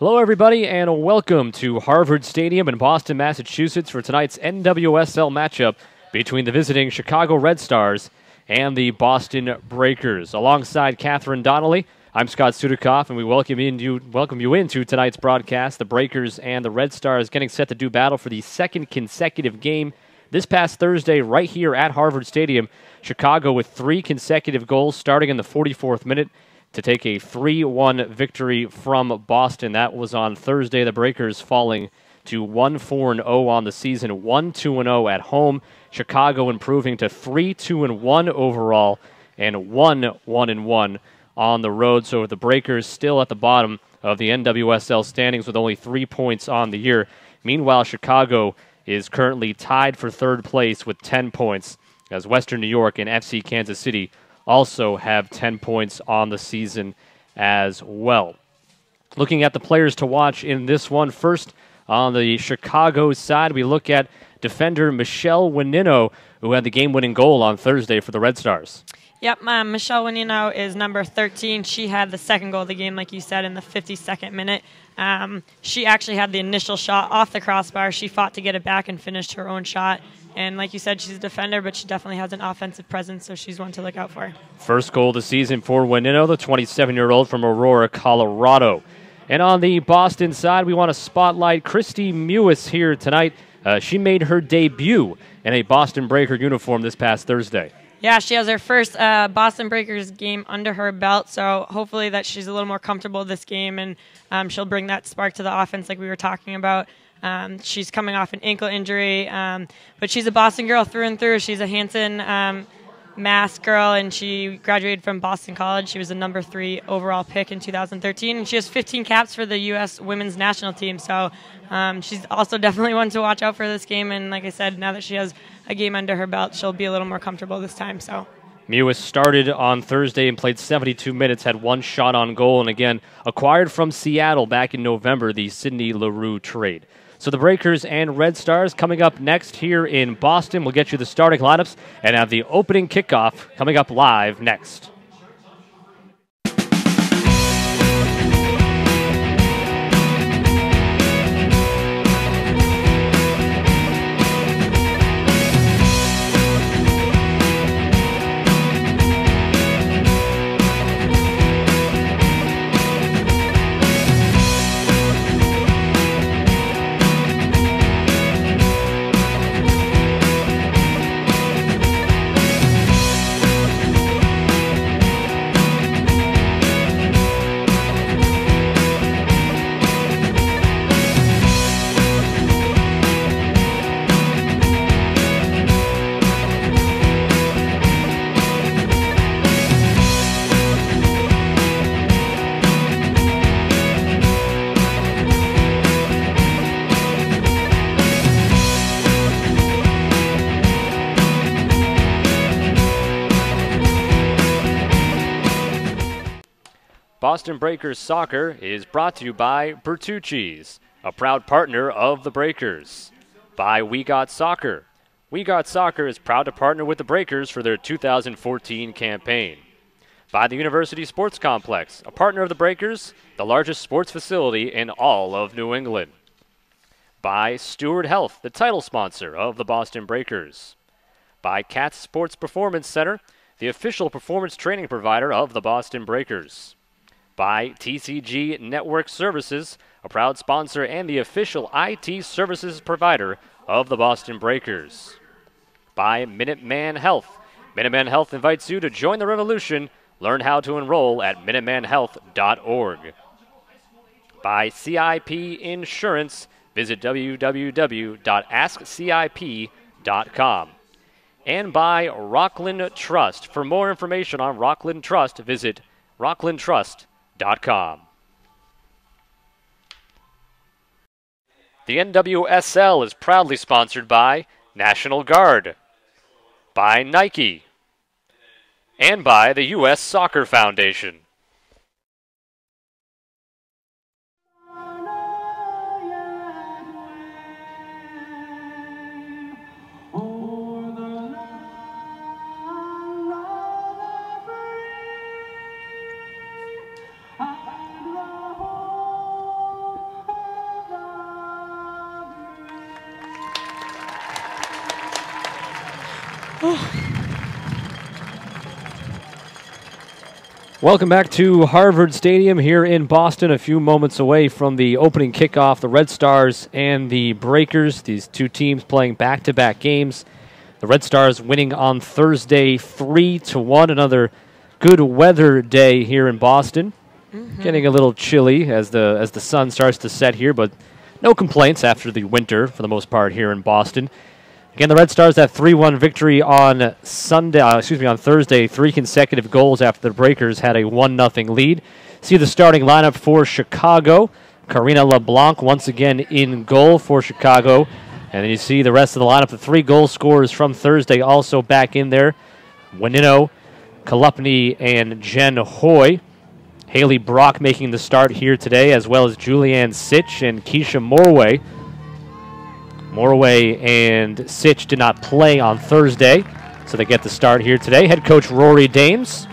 Hello, everybody, and welcome to Harvard Stadium in Boston, Massachusetts for tonight's NWSL matchup between the visiting Chicago Red Stars and the Boston Breakers. Alongside Catherine Donnelly, I'm Scott Sudikoff, and we welcome you into tonight's broadcast. The Breakers and the Red Stars getting set to do battle for the second consecutive game this past Thursday right here at Harvard Stadium. Chicago with 3 consecutive goals starting in the 44th minute to take a 3-1 victory from Boston. That was on Thursday. The Breakers falling to 1-4-0 on the season, 1-2-0 at home. Chicago improving to 3-2-1 overall and 1-1-1 on the road. So the Breakers still at the bottom of the NWSL standings with only 3 points on the year. Meanwhile, Chicago is currently tied for third place with 10 points, as Western New York and FC Kansas City also have 10 points on the season as well. Looking at the players to watch in this one, first on the Chicago side, we look at defender Michelle Wenino, who had the game-winning goal on Thursday for the Red Stars. Yep, Michelle Wenino is number 13. She had the second goal of the game, like you said, in the 52nd minute. She actually had the initial shot off the crossbar. She fought to get it back and finished her own shot. And like you said, she's a defender, but she definitely has an offensive presence, so she's one to look out for. First goal of the season for Wenino, the 27-year-old from Aurora, Colorado. And on the Boston side, we want to spotlight Christy Mewis here tonight. She made her debut in a Boston Breaker uniform this past Thursday. Yeah, she has her first Boston Breakers game under her belt, so hopefully that she's a little more comfortable this game, and she'll bring that spark to the offense like we were talking about. She's coming off an ankle injury, but she's a Boston girl through and through. She's a Hanson Mass girl, and she graduated from Boston College. She was the number 3 overall pick in 2013, and she has 15 caps for the U.S. women's national team. So she's also definitely one to watch out for this game. And like I said, now that she has a game under her belt, she'll be a little more comfortable this time. So Mewis started on Thursday and played 72 minutes, had 1 shot on goal, and again, acquired from Seattle back in November, the Sydney Leroux trade. So the Breakers and Red Stars coming up next here in Boston. We'll get you the starting lineups and have the opening kickoff coming up live next. Boston Breakers Soccer is brought to you by Bertucci's, a proud partner of the Breakers. By We Got Soccer. We Got Soccer is proud to partner with the Breakers for their 2014 campaign. By the University Sports Complex, a partner of the Breakers, the largest sports facility in all of New England. By Steward Health, the title sponsor of the Boston Breakers. By Katz Sports Performance Center, the official performance training provider of the Boston Breakers. By TCG Network Services, a proud sponsor and the official IT services provider of the Boston Breakers. By Minuteman Health. Minuteman Health invites you to join the revolution. Learn how to enroll at minutemanhealth.org. By CIP Insurance. Visit www.askcip.com. And by Rockland Trust. For more information on Rockland Trust, visit rocklandtrust.com. The NWSL is proudly sponsored by National Guard, by Nike, and by the U.S. Soccer Foundation. Welcome back to Harvard Stadium here in Boston, a few moments away from the opening kickoff. The Red Stars and the Breakers, these two teams playing back-to-back games. The Red Stars winning on Thursday 3-1, another good weather day here in Boston. Getting a little chilly as the sun starts to set here, but no complaints after the winter for the most part here in Boston. Again, the Red Stars that 3-1 victory on Thursday. 3 consecutive goals after the Breakers had a 1-0 lead. See the starting lineup for Chicago. Karina LeBlanc once again in goal for Chicago. And then you see the rest of the lineup, the 3 goal scorers from Thursday also back in there. Wanino, Kalupny, and Jen Hoy. Haley Brock making the start here today, as well as Julianne Sitch and Keisha Morway. Morway and Sitch did not play on Thursday, so they get the start here today. Head coach Rory Dames.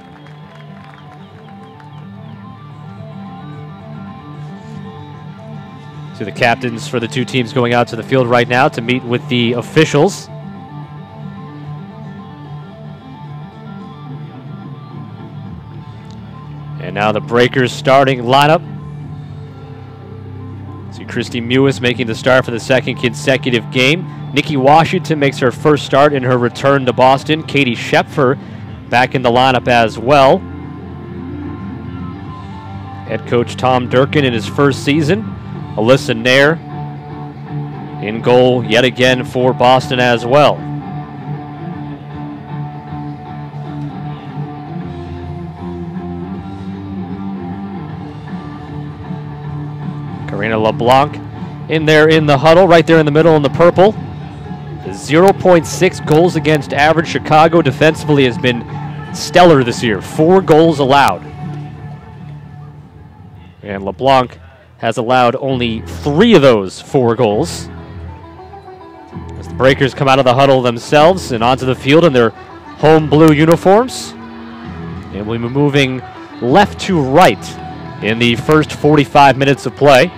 So the captains for the two teams going out to the field right now to meet with the officials. And now the Breakers starting lineup. See Christy Mewis making the start for the second consecutive game. Nikki Washington makes her first start in her return to Boston. Katie Schepfer back in the lineup as well. Head coach Tom Durkin in his first season. Alyssa Nair in goal yet again for Boston as well. Karina LeBlanc in there in the huddle, right there in the middle in the purple. The 0.6 goals against average. Chicago defensively has been stellar this year. 4 goals allowed. And LeBlanc has allowed only 3 of those 4 goals. As the Breakers come out of the huddle themselves and onto the field in their home blue uniforms. And we'll be moving left to right in the first 45 minutes of play.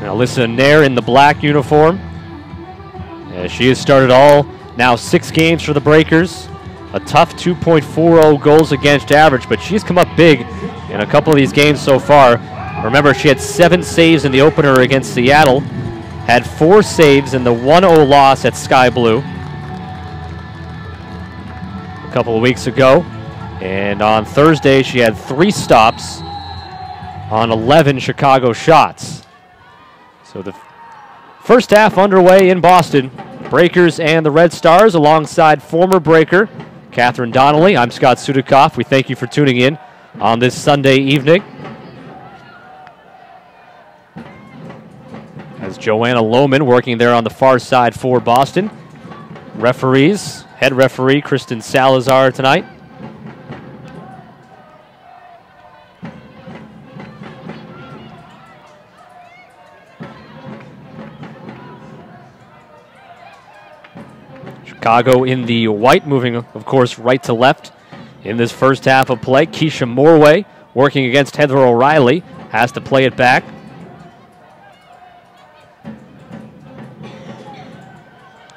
Now Alyssa Nair in the black uniform. As she has started all now 6 games for the Breakers. A tough 2.40 goals against average, but she's come up big in a couple of these games so far. Remember, she had 7 saves in the opener against Seattle. Had 4 saves in the 1-0 loss at Sky Blue a couple of weeks ago. And on Thursday, she had 3 stops on 11 Chicago shots. So the first half underway in Boston. Breakers and the Red Stars alongside former Breaker Catherine Donnelly. I'm Scott Sudikoff. We thank you for tuning in on this Sunday evening. As Joanna Lohman working there on the far side for Boston. Referees, head referee Kristen Salazar tonight. Chicago in the white, moving, of course, right to left in this first half of play. Keisha Morway working against Heather O'Reilly, has to play it back.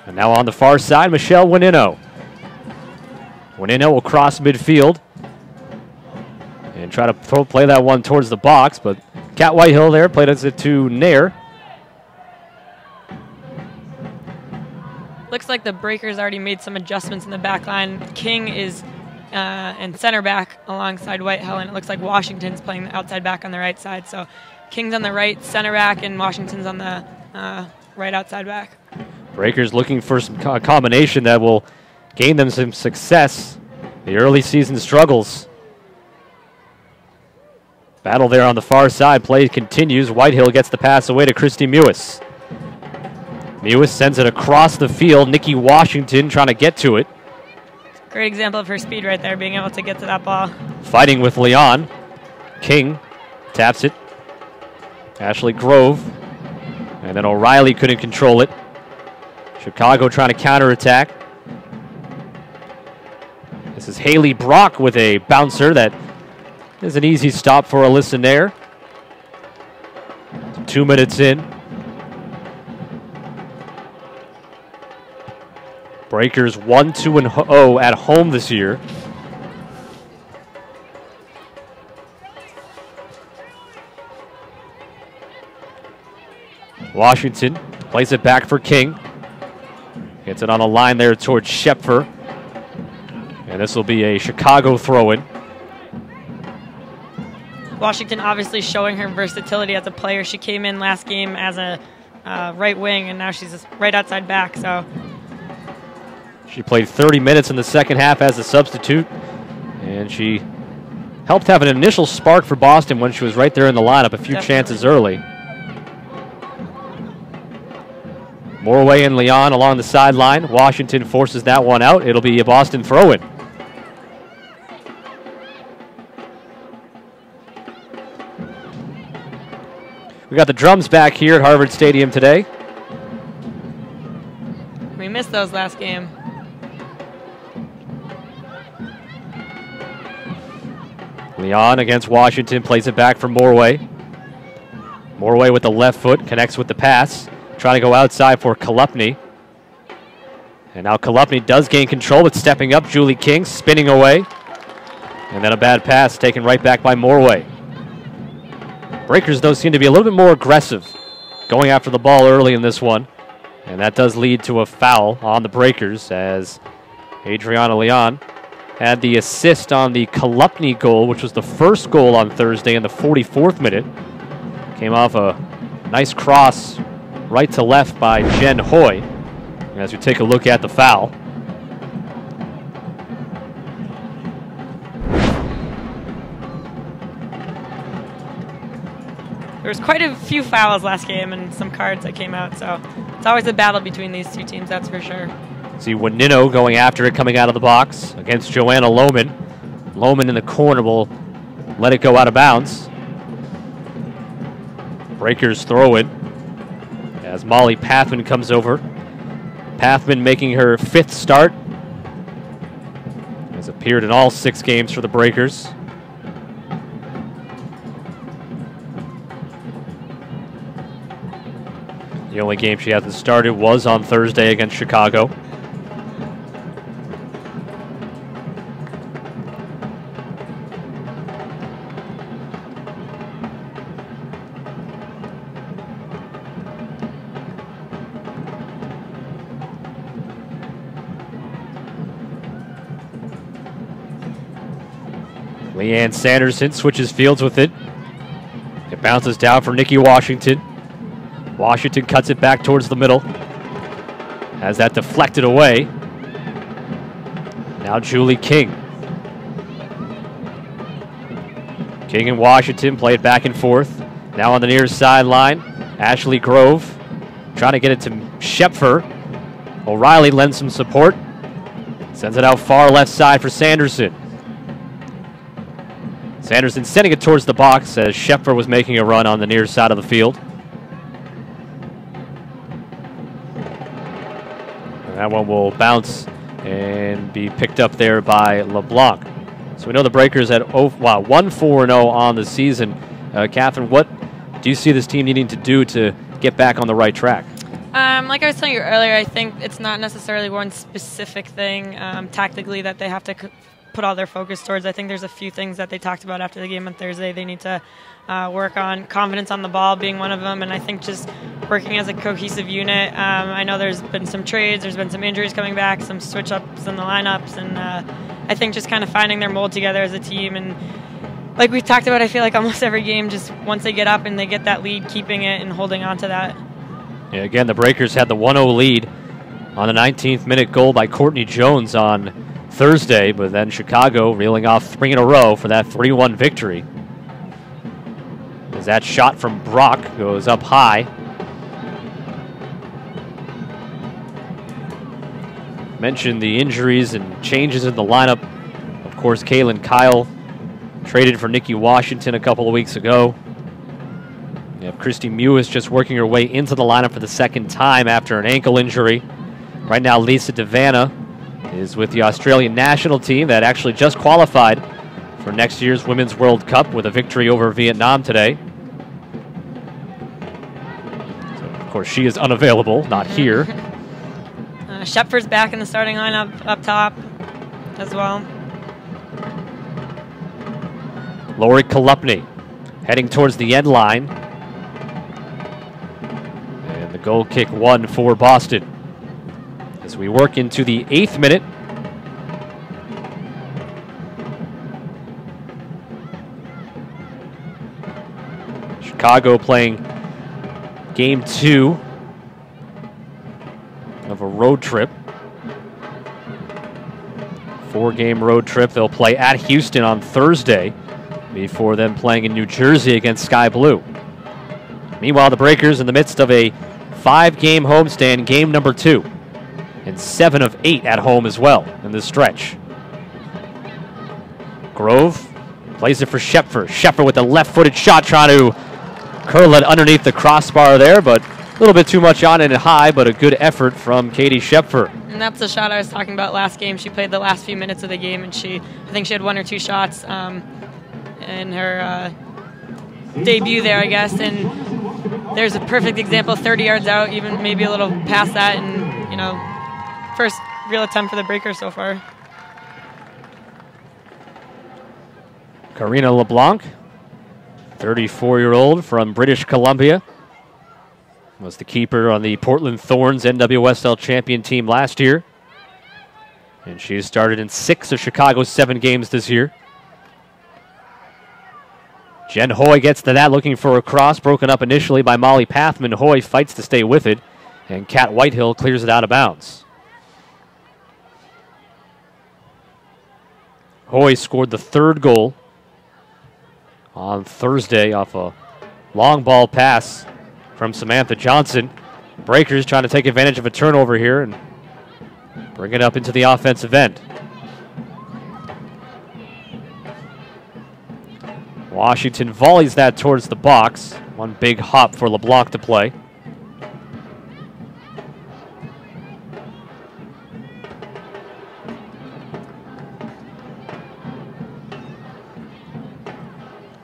And now on the far side, Michelle Wanino. Wanino will cross midfield and try to play that one towards the box, but Kat Whitehill there played it to Nair. Looks like the Breakers already made some adjustments in the back line. King is in center back alongside Whitehill, and it looks like Washington's playing the outside back on the right side. So King's on the right center back, and Washington's on the right outside back. Breakers looking for some combination that will gain them some success. The early season struggles. Battle there on the far side. Play continues. Whitehill gets the pass away to Christy Mewis. Mewis sends it across the field. Nikki Washington trying to get to it. Great example of her speed right there, being able to get to that ball. Fighting with Leon. King taps it. Ashley Grove. And then O'Reilly couldn't control it. Chicago trying to counterattack. This is Haley Brock with a bouncer that is an easy stop for Alyssa Nair. 2 minutes in. Breakers 1-2-0 at home this year. Washington plays it back for King. Gets it on a line there towards Schepfer. And this will be a Chicago throw-in. Washington obviously showing her versatility as a player. She came in last game as a right wing, and now she's right outside back. So she played 30 minutes in the second half as a substitute, and she helped have an initial spark for Boston when she was right there in the lineup, a few chances early. Morway and Leon along the sideline. Washington forces that one out. It'll be a Boston throw-in. We got the drums back here at Harvard Stadium today. We missed those last game. Leon against Washington plays it back for Morway. Morway with the left foot connects with the pass. Trying to go outside for Kolupny. And now Kolupny does gain control, but stepping up, Julie King spinning away. And then a bad pass taken right back by Morway. Breakers, though, seem to be a little bit more aggressive, going after the ball early in this one. And that does lead to a foul on the Breakers, as Adriana Leon had the assist on the Kolupny goal, which was the first goal on Thursday in the 44th minute. Came off a nice cross right to left by Jen Hoy, as we take a look at the foul. There was quite a few fouls last game and some cards that came out, so it's always a battle between these two teams, that's for sure. See Wanino going after it, coming out of the box against Joanna Lohman. Lohman in the corner will let it go out of bounds. Breakers throw it as Molly Pathman comes over. Pathman making her 5th start. Has appeared in all 6 games for the Breakers. The only game she hasn't started was on Thursday against Chicago. Leanne Sanderson switches fields with it. It bounces down for Nikki Washington. Washington cuts it back towards the middle. Has that deflected away. Now Julie King. King and Washington play it back and forth. Now on the near sideline, Ashley Grove trying to get it to Schepfer. O'Reilly lends some support. Sends it out far left side for Sanderson. Sanderson sending it towards the box as Schepfer was making a run on the near side of the field. And that one will bounce and be picked up there by LeBlanc. So we know the Breakers at 1-4-0 on the season. Catherine, what do you see this team needing to do to get back on the right track? Like I was telling you earlier, I think it's not necessarily one specific thing tactically that they have to put all their focus towards. I think there's a few things that they talked about after the game on Thursday. They need to work on confidence on the ball being one of them, and I think just working as a cohesive unit. I know there's been some trades, there's been some injuries coming back, some switch-ups in the lineups, and I think just kind of finding their mold together as a team. And like we've talked about, I feel like almost every game, just once they get up and they get that lead, keeping it and holding on to that. Yeah, again, the Breakers had the 1-0 lead on the 19th minute goal by Courtney Jones on Thursday, but then Chicago reeling off 3 in a row for that 3-1 victory. As that shot from Brock goes up high. Mentioned the injuries and changes in the lineup. Of course, Kaylin Kyle traded for Nikki Washington a couple of weeks ago. You have Christy Mewis just working her way into the lineup for the 2nd time after an ankle injury. Right now, Lisa Devanna is with the Australian national team that actually just qualified for next year's Women's World Cup with a victory over Vietnam today. So, of course, she is unavailable, not here. Shepford's back in the starting lineup up top as well. Lori Kolupny heading towards the end line. And the goal kick won for Boston. As we work into the 8th minute. Chicago playing game 2 of a road trip. 4-game road trip. They'll play at Houston on Thursday before then playing in New Jersey against Sky Blue. Meanwhile, the Breakers in the midst of a 5-game homestand, game number 2, and 7 of 8 at home as well in this stretch. Grove plays it for Shepford. Shepford with a left-footed shot, trying to curl it underneath the crossbar there, but a little bit too much on it and high, but a good effort from Katie Shepford. And that's the shot I was talking about last game. She played the last few minutes of the game, and I think she had 1 or 2 shots in her debut there, I guess. And there's a perfect example, 30 yards out, even maybe a little past that, and, you know, first real attempt for the Breakers so far. Karina LeBlanc, 34-year-old from British Columbia, was the keeper on the Portland Thorns NWSL champion team last year. And she started in 6 of Chicago's 7 games this year. Jen Hoy gets to that, looking for a cross, broken up initially by Molly Pathman. Hoy fights to stay with it, and Kat Whitehill clears it out of bounds. Hoy scored the 3rd goal on Thursday off a long ball pass from Samantha Johnson. Breakers trying to take advantage of a turnover here and bring it up into the offensive end. Washington volleys that towards the box. One big hop for LeBlanc to play.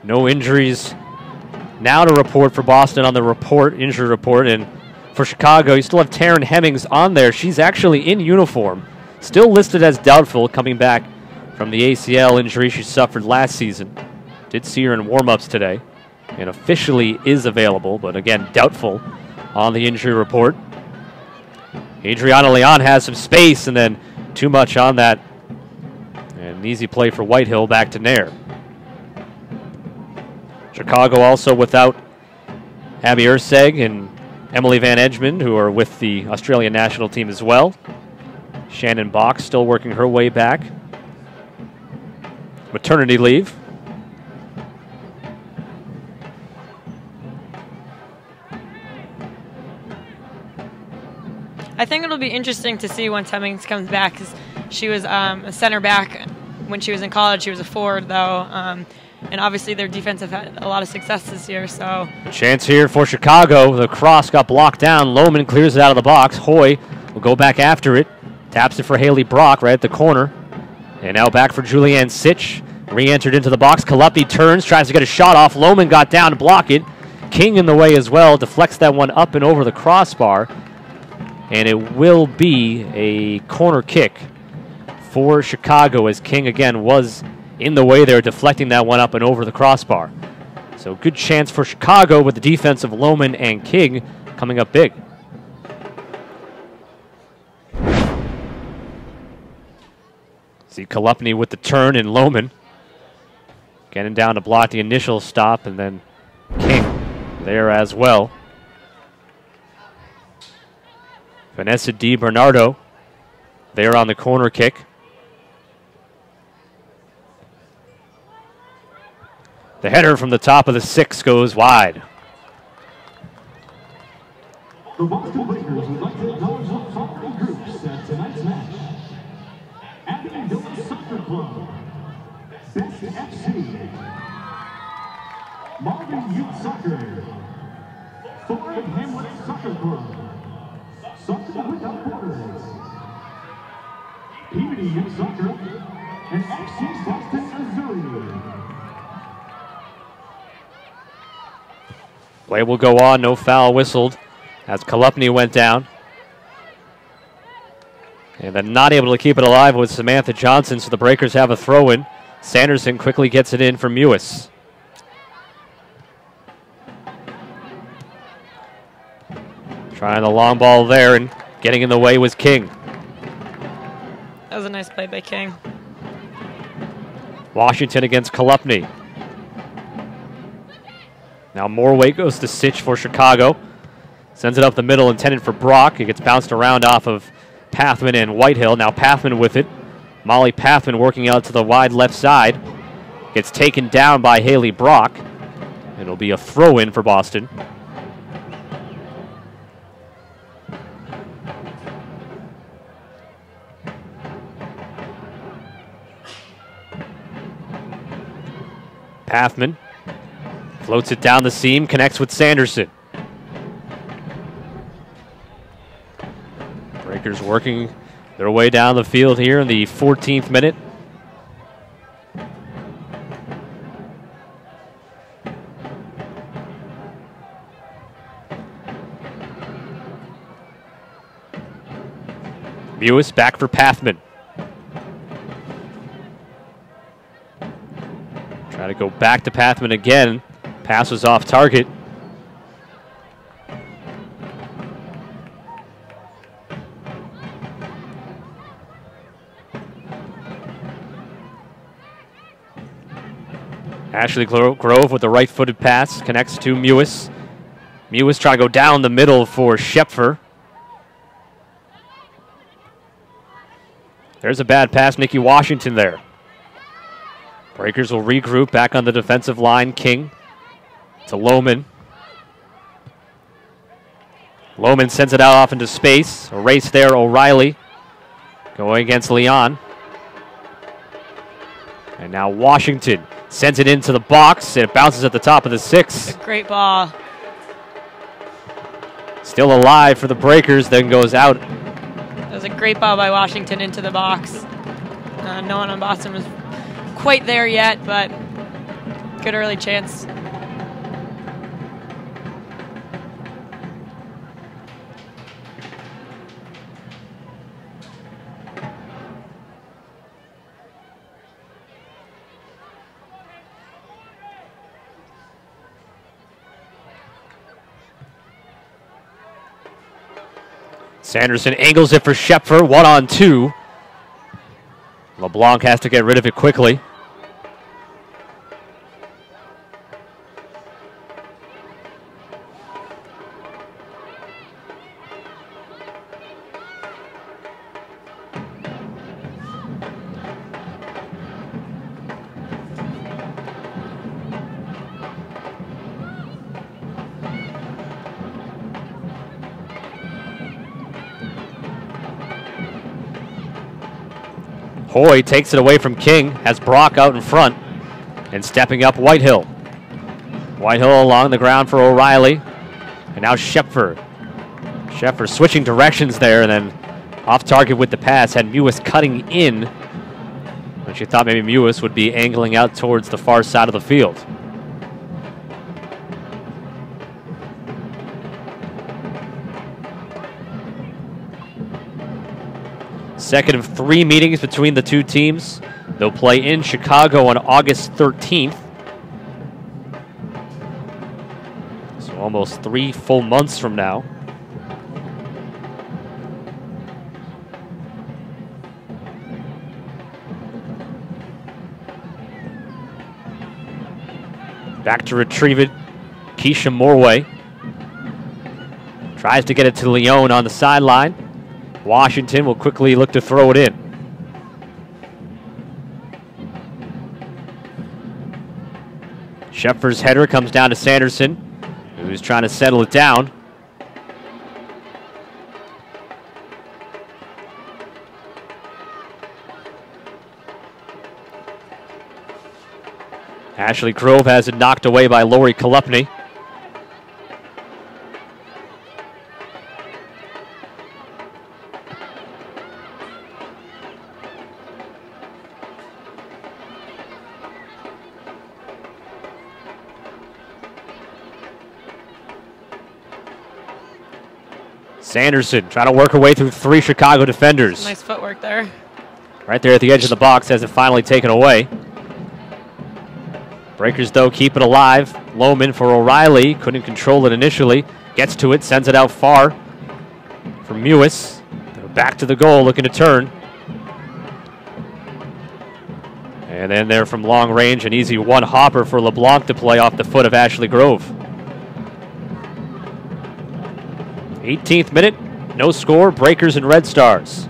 No injuries now to report for Boston on the injury report. And for Chicago, you still have Taryn Hemmings on there. She's actually in uniform, still listed as doubtful, coming back from the ACL injury she suffered last season. Did see her in warm-ups today, and officially is available, but again, doubtful on the injury report. Adriana Leon has some space, and then too much on that. And an easy play for Whitehill back to Nair. Chicago also without Abby Urseg and Emily Van Edgman, who are with the Australian national team as well. Shannon Bach still working her way back. Maternity leave. I think it'll be interesting to see once Hemmings comes back, because she was a center back when she was in college. She was a forward, though. And obviously their defense have had a lot of success this year. So chance here for Chicago. The cross got blocked down. Lohman clears it out of the box. Hoy will go back after it. Taps it for Haley Brock right at the corner. And now back for Julianne Sitch. Re-entered into the box. Kolupny turns, tries to get a shot off. Lohman got down to block it. King in the way as well. Deflects that one up and over the crossbar. And it will be a corner kick for Chicago, as King again was in the way there, deflecting that one up and over the crossbar. So good chance for Chicago with the defense of Lohman and King coming up big. See Kolupny with the turn and Lohman getting down to block the initial stop, and then King there as well. Vanessa Di Bernardo there on the corner kick. The header from the top of the 6 goes wide. The Boston Breakers would like to acknowledge the following groups at tonight's match. Abbey Village Soccer Club, Best FC, Marvin Youth Soccer, Ford Hamlet Soccer Club, Soccer Without Borders, Peabody Youth Soccer, and FC Boston, Missouri. Play will go on, no foul whistled as Kolupny went down. And then not able to keep it alive with Samantha Johnson, so the Breakers have a throw-in. Sanderson quickly gets it in for Mewis. Trying the long ball there, and getting in the way was King. That was a nice play by King. Washington against Kolupny. Now more weight goes to Sitch for Chicago. Sends it up the middle, intended for Brock. It gets bounced around off of Pathman and Whitehill. Now Pathman with it. Molly Pathman working out to the wide left side. Gets taken down by Haley Brock. It'll be a throw-in for Boston. Pathman floats it down the seam, connects with Sanderson. Breakers working their way down the field here in the 14th minute. Mewis back for Pathman. Try to go back to Pathman again. Pass was off target. Ashley Grove with the right-footed pass. Connects to Mewis. Mewis trying to go down the middle for Schepfer. There's a bad pass. Nikki Washington there. Breakers will regroup back on the defensive line. King to Lohman. Lohman sends it out off into space. A race there, O'Reilly going against Leon. And now Washington sends it into the box, and it bounces at the top of the 6. Great ball. Still alive for the Breakers, then goes out. That was a great ball by Washington into the box. No one on Boston was quite there yet, but good early chance. Sanderson angles it for Schepfer, 1-on-2. LeBlanc has to get rid of it quickly. Hoy takes it away from King, has Brock out in front, and stepping up Whitehill. Whitehill along the ground for O'Reilly, and now Schepfer. Schepfer switching directions there, and then off target with the pass, had Mewis cutting in, and she thought maybe Mewis would be angling out towards the far side of the field. Second of 3 meetings between the two teams. They'll play in Chicago on August 13th. So almost 3 full months from now. Back to retrieve it, Keisha Morway. Tries to get it to Leone on the sideline. Washington will quickly look to throw it in. Schepfer's header comes down to Sanderson, who's trying to settle it down. Ashley Grove has it knocked away by Lori Kolupny. Sanderson trying to work her way through 3 Chicago defenders. Nice footwork there. Right there at the edge of the box, has it finally taken away. Breakers, though, keep it alive. Lohman for O'Reilly. Couldn't control it initially. Gets to it, sends it out far for Mewis. Back to the goal, looking to turn. And then there from long range, an easy one-hopper for LeBlanc to play off the foot of Ashley Grove. 18th minute, no score, Breakers and Red Stars.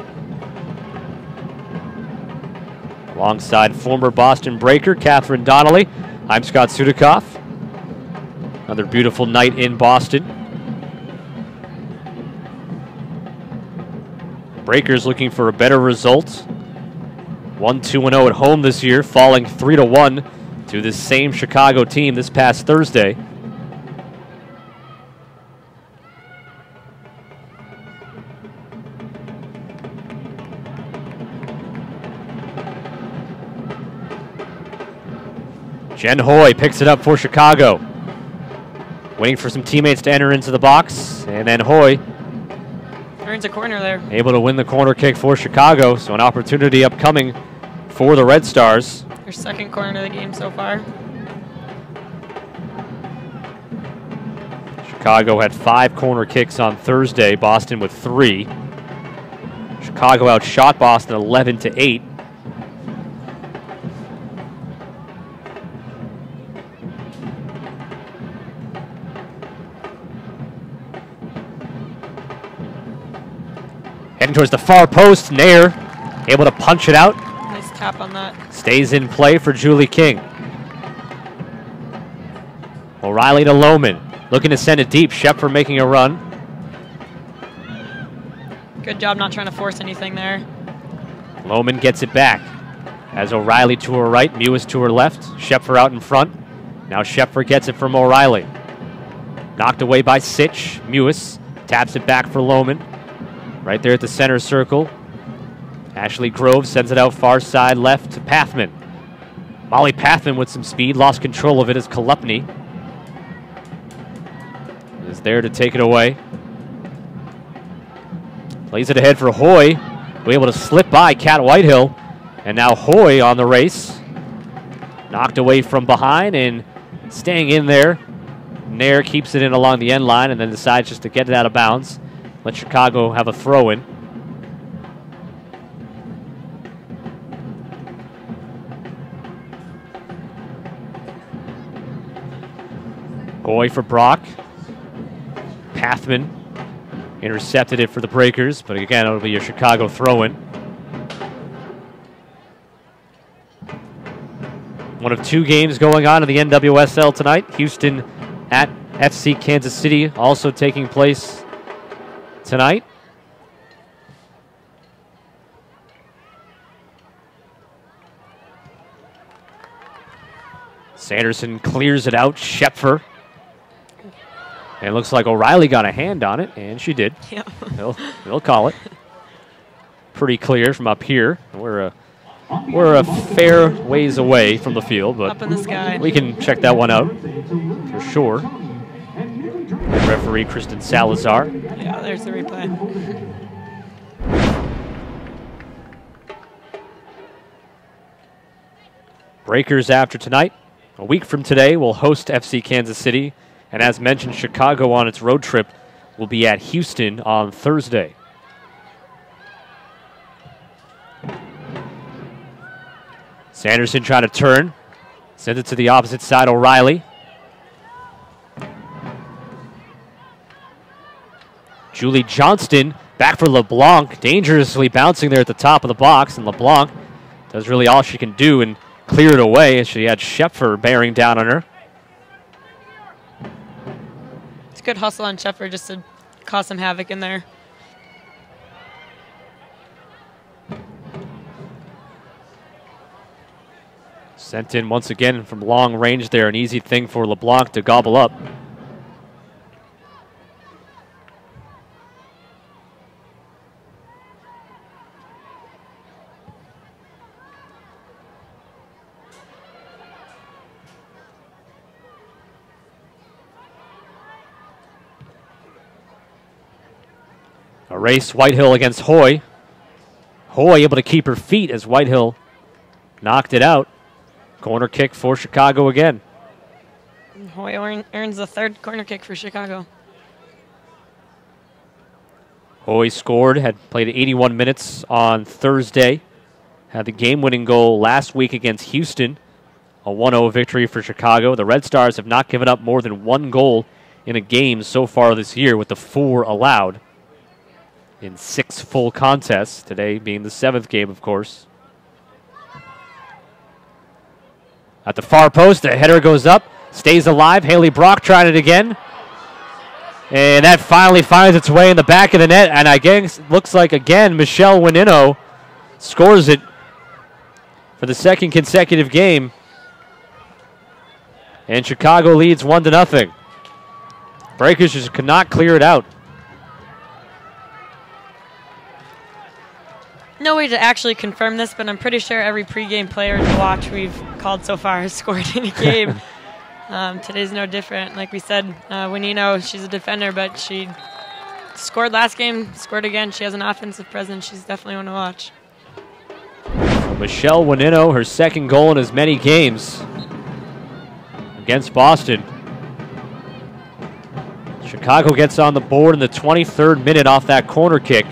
Alongside former Boston Breaker, Catherine Donnelly, I'm Scott Sudikoff. Another beautiful night in Boston. Breakers looking for a better result. 1-2-0 at home this year, falling 3-1 to this same Chicago team this past Thursday. Jen Hoy picks it up for Chicago. Waiting for some teammates to enter into the box, and then Hoy Earns a corner there. able to win the corner kick for Chicago, so an opportunity upcoming for the Red Stars. Their second corner of the game so far. Chicago had 5 corner kicks on Thursday, Boston with 3. Chicago outshot Boston 11-8. Heading towards the far post, Nair able to punch it out. Nice tap on that. Stays in play for Julie King. O'Reilly to Lohman. Looking to send it deep. Shepard making a run. Good job not trying to force anything there. Lohman gets it back. Has O'Reilly to her right, Mewis to her left. Shepard out in front. Now Shepard gets it from O'Reilly. Knocked away by Sitch. Mewis taps it back for Lohman. Right there at the center circle. Ashley Grove sends it out far side left to Pathman. Molly Pathman with some speed, lost control of it as Kolupny is there to take it away. Plays it ahead for Hoy, who able to slip by Kat Whitehill. And now Hoy on the race. Knocked away from behind and staying in there. Nair keeps it in along the end line and then decides just to get it out of bounds. Let Chicago have a throw-in. Hoy for Brock. Pathman intercepted it for the Breakers, but again, it'll be a Chicago throw-in. One of 2 games going on in the NWSL tonight. Houston at FC Kansas City also taking place tonight. Sanderson clears it out. Shepfer. And it looks like O'Reilly got a hand on it, and she did. Yeah. They'll call it. Pretty clear from up here. We're a fair ways away from the field, but Up in the sky. we can check that one out for sure. Referee Kristen Salazar. Yeah, there's the replay. Breakers after tonight. A week from today, will host FC Kansas City. And as mentioned, Chicago on its road trip will be at Houston on Thursday. Sanderson trying to turn. Sends it to the opposite side, O'Reilly. Julie Johnston back for LeBlanc. Dangerously bouncing there at the top of the box. And LeBlanc does really all she can do and clear it away as she had Shepard bearing down on her. It's a good hustle on Shepard just to cause some havoc in there. Sent in once again from long range there. An easy thing for LeBlanc to gobble up. A race, Whitehill against Hoy. Hoy able to keep her feet as Whitehill knocked it out. Corner kick for Chicago again. Hoy earns the third corner kick for Chicago. Hoy scored, had played 81 minutes on Thursday. Had the game-winning goal last week against Houston. A 1-0 victory for Chicago. The Red Stars have not given up more than one goal in a game so far this year, with the 4 allowed in 6 full contests, today being the 7th game, of course. At the far post, the header goes up, stays alive. Haley Brock trying it again. And that finally finds its way in the back of the net, and I guess looks like, again, Michelle Winino scores it for the second consecutive game. And Chicago leads 1-0. Breakers just could not clear it out. No way to actually confirm this, but I'm pretty sure every pregame player to watch we've called so far has scored in a game. Today's no different. Like we said, Winino, she's a defender, but she scored last game, scored again. She has an offensive presence. She's definitely one to watch. Michelle Winino, her second goal in as many games against Boston. Chicago gets on the board in the 23rd minute off that corner kick.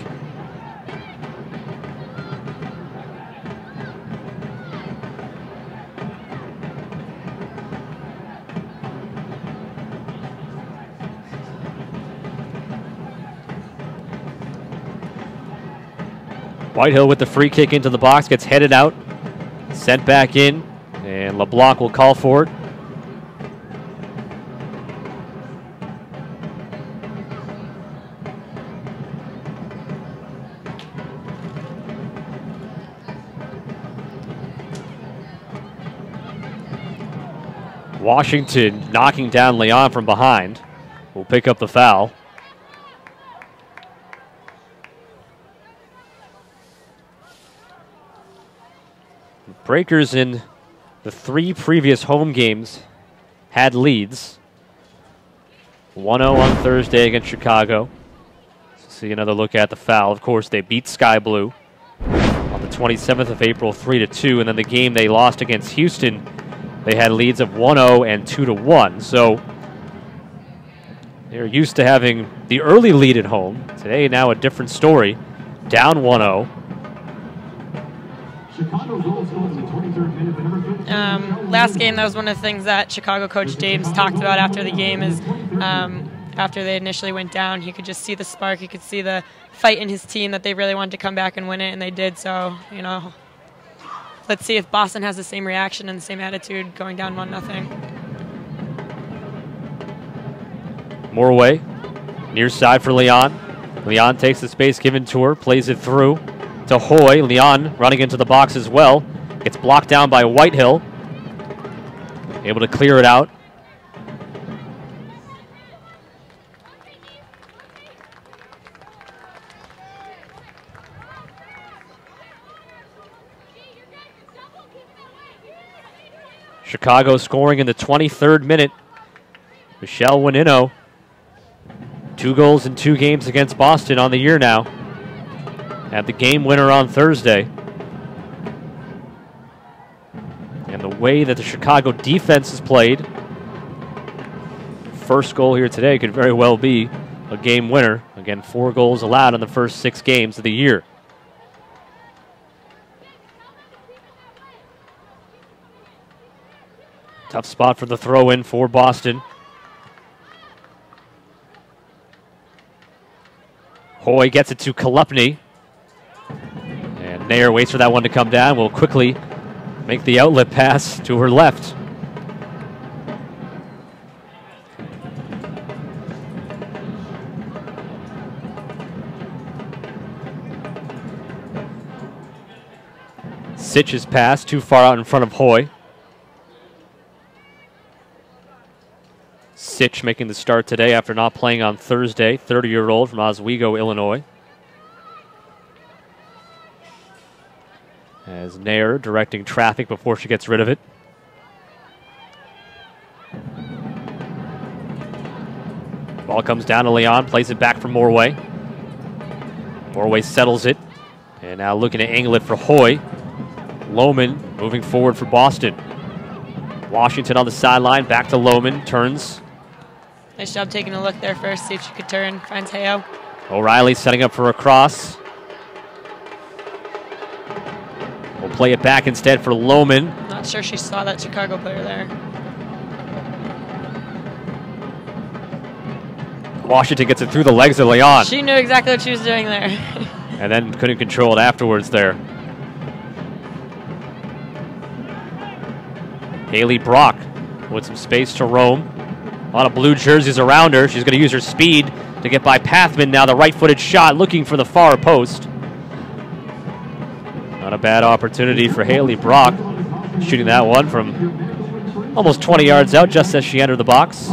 Whitehill with the free kick into the box, gets headed out, sent back in, and LeBlanc will call for it. Washington knocking down Leon from behind will pick up the foul. Breakers in the 3 previous home games had leads. 1-0 on Thursday against Chicago. So see another look at the foul. Of course, they beat Sky Blue on the 27th of April 3-2, and then the game they lost against Houston, they had leads of 1-0 and 2-1. So they're used to having the early lead at home. Today, now a different story. Down 1-0. Last game, that was one of the things that Chicago coach James talked about after the game is after they initially went down, he could just see the spark. He could see the fight in his team that they really wanted to come back and win it, and they did. So, you know, let's see if Boston has the same reaction and the same attitude going down 1-0. Morway, near side for Leon. Leon takes the space given to her, plays it through to Hoy. Leon running into the box as well. Gets blocked down by Whitehill. Able to clear it out. Chicago scoring in the 23rd minute. Michelle Winino. 2 goals in 2 games against Boston on the year now. Had the game winner on Thursday. And the way that the Chicago defense has played, first goal here today could very well be a game winner. Again, 4 goals allowed in the first 6 games of the year. Tough spot for the throw-in for Boston. Hoy gets it to Kolupny. And Nair waits for that one to come down. Will quickly make the outlet pass to her left. Sitch's pass too far out in front of Hoy. Sitch making the start today after not playing on Thursday. 30-year-old from Oswego, Illinois. As Nair directing traffic before she gets rid of it. Ball comes down to Leon, plays it back for Morway. Morway settles it. And now looking to angle it for Hoy. Lohman moving forward for Boston. Washington on the sideline, back to Lohman, turns. Nice job taking a look there first, see if she could turn, finds Heo. O'Reilly setting up for a cross. We'll play it back instead for Lohman. Not sure she saw that Chicago player there. Washington gets it through the legs of Leon. She knew exactly what she was doing there. And then couldn't control it afterwards there. Haley Brock with some space to roam. A lot of blue jerseys around her. She's going to use her speed to get by Pathman. Now the right-footed shot looking for the far post. Not a bad opportunity for Haley Brock. Shooting that one from almost 20 yards out just as she entered the box.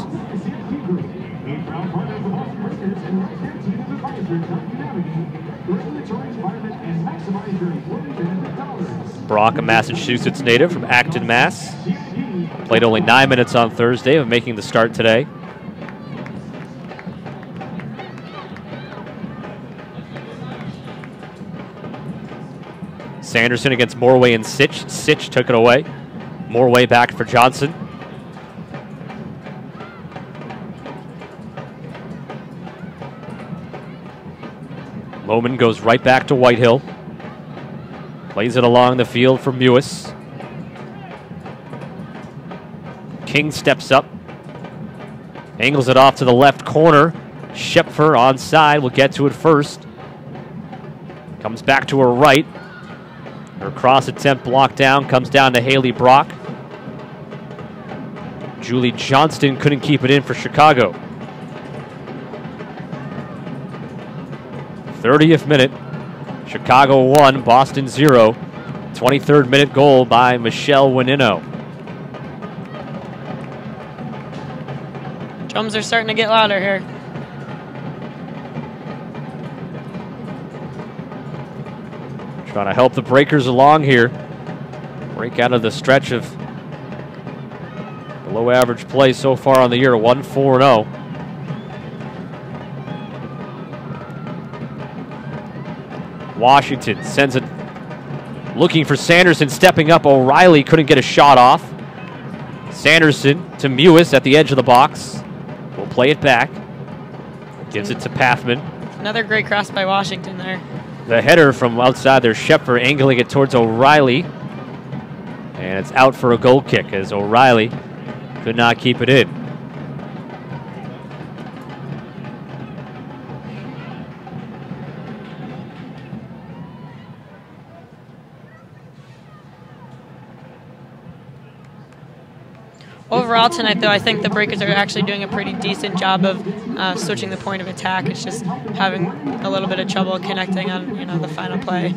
Brock, a Massachusetts native from Acton, Mass. Played only 9 minutes on Thursday, but making the start today. Sanderson against Morway and Sitch. Sitch took it away. Morway back for Johnson. Lohman goes right back to Whitehill. Plays it along the field for Mewis. King steps up. Angles it off to the left corner. Schepfer onside will get to it first. Comes back to her right. Her cross attempt blocked down. Comes down to Haley Brock. Julie Johnston couldn't keep it in for Chicago. 30th minute. Chicago 1, Boston 0. 23rd minute goal by Michelle Winino. Drums are starting to get louder here. Trying to help the Breakers along here. Break out of the stretch of below average play so far on the year. 1-4-0. Washington sends it looking for Sanderson, stepping up. O'Reilly couldn't get a shot off. Sanderson to Mewis at the edge of the box. We'll play it back. Gives it to Pathman. Another great cross by Washington there. The header from outside there, Schepfer angling it towards O'Reilly. And it's out for a goal kick as O'Reilly could not keep it in. Overall tonight, though, I think the Breakers are actually doing a pretty decent job of switching the point of attack. It's just having a little bit of trouble connecting on, the final play.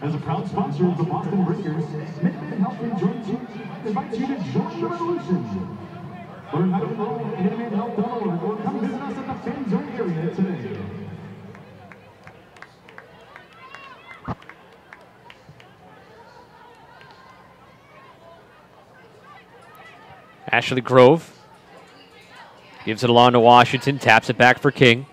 As a proud sponsor of the Boston Breakers, Minuteman Health Insurance invites you to join the revolution. Learn how to enroll at MinutemanHealth.org or come visit us at the Fan Zone area today. Ashley Grove gives it along to Washington, taps it back for King.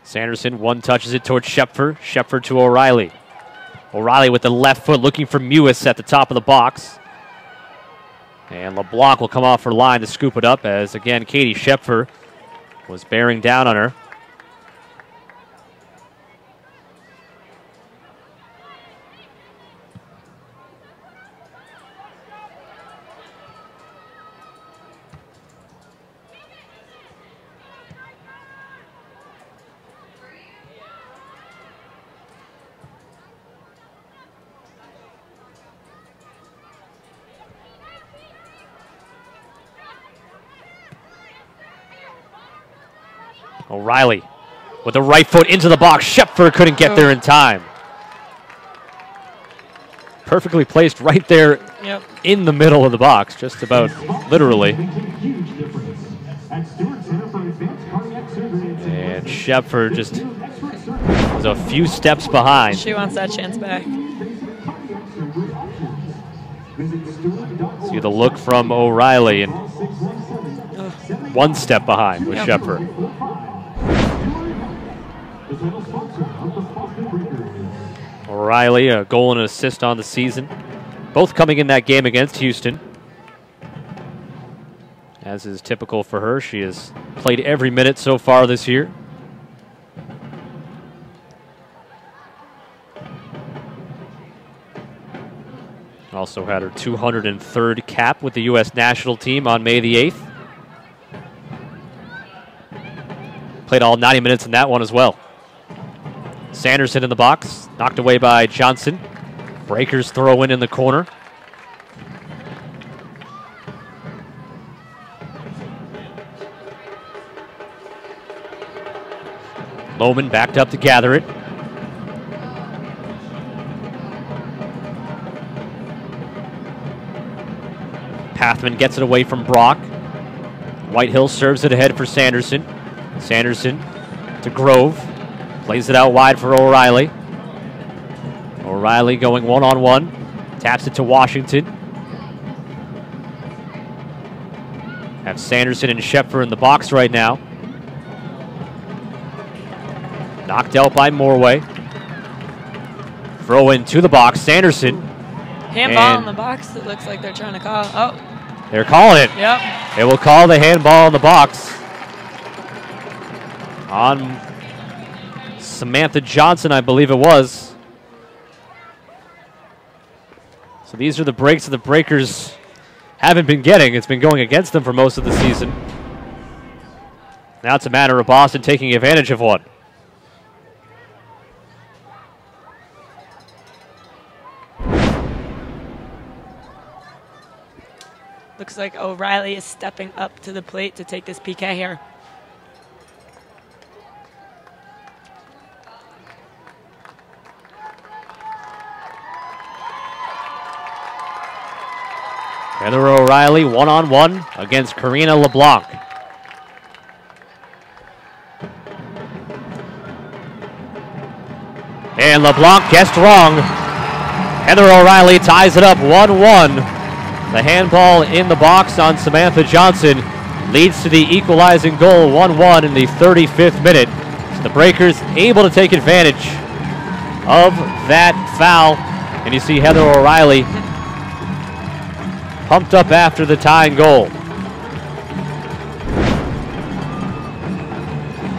Sanderson one-touches it towards Schepfer. Schepfer to O'Reilly. O'Reilly with the left foot looking for Mewis at the top of the box. And LeBlanc will come off her line to scoop it up as, again, Katie Schepfer was bearing down on her. O'Reilly with the right foot into the box. Schepfer couldn't get there in time. Perfectly placed right there in the middle of the box, just about literally. And Schepfer just was a few steps behind. She wants that chance back. See the look from O'Reilly, and one step behind with Shepard. O'Reilly, a goal and an assist on the season. Both coming in that game against Houston. As is typical for her, she has played every minute so far this year. Also had her 203rd cap with the U.S. national team on May the 8th. Played all 90 minutes in that one as well. Sanderson in the box, knocked away by Johnson. Breakers throw in the corner. Lohman backed up to gather it. Pathman gets it away from Brock. Whitehill serves it ahead for Sanderson. Sanderson to Grove. Plays it out wide for O'Reilly. O'Reilly going one-on-one. Taps it to Washington. Have Sanderson and Shepard in the box right now. Knocked out by Morway. Throw in to the box. Sanderson. Handball in the box. It looks like they're trying to call. Oh. They're calling it. Yep. They will call the handball in the box on Samantha Johnson, I believe it was. So these are the breaks that the Breakers haven't been getting. It's been going against them for most of the season. Now it's a matter of Boston taking advantage of one. Looks like O'Reilly is stepping up to the plate to take this PK here. Heather O'Reilly one-on-one against Karina LeBlanc. And LeBlanc guessed wrong. Heather O'Reilly ties it up 1-1. The handball in the box on Samantha Johnson leads to the equalizing goal, 1-1 in the 35th minute. So the Breakers able to take advantage of that foul. And you see Heather O'Reilly pumped up after the tying goal.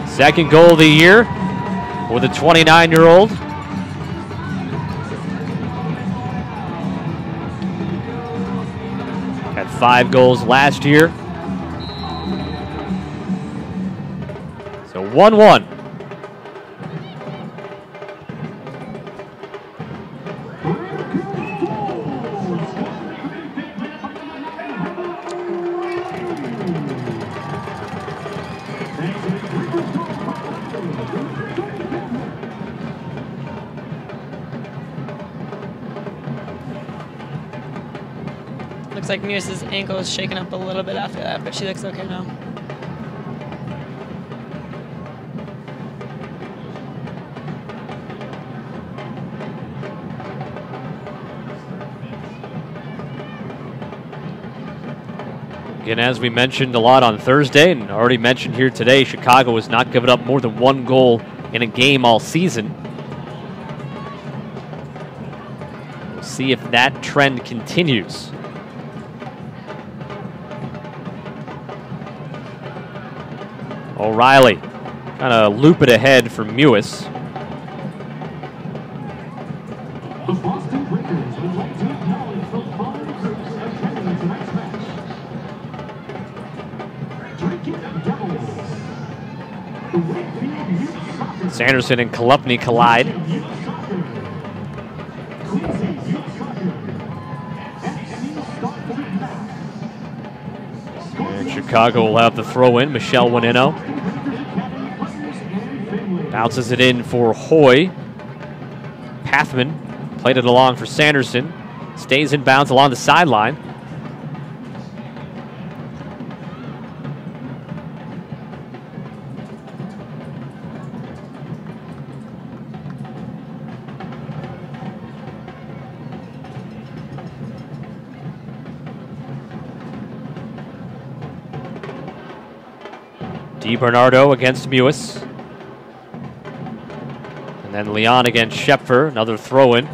Second goal of the year for the 29-year-old. Had 5 goals last year. So 1-1. Looks like Muse's ankle is shaken up a little bit after that, but she looks okay now. Again, as we mentioned a lot on Thursday and already mentioned here today, Chicago has not given up more than 1 goal in a game all season. We'll see if that trend continues. O'Reilly kind of loop it ahead for Mewis. The Boston Breakers would like to acknowledge the following groups attending tonight's match. Drinking Devils. The Wakefield Youth Soccer. Sanderson and Kolupny collide. Youth Soccer. Quincy Youth Soccer. FC Starfleet Mass. And Chicago will have the throw in. Michelle Winino bounces it in for Hoy. Pathman played it along for Sanderson. Stays in bounds along the sideline. DiBernardo against Mewis. And then Leon against Schepfer, another throw-in.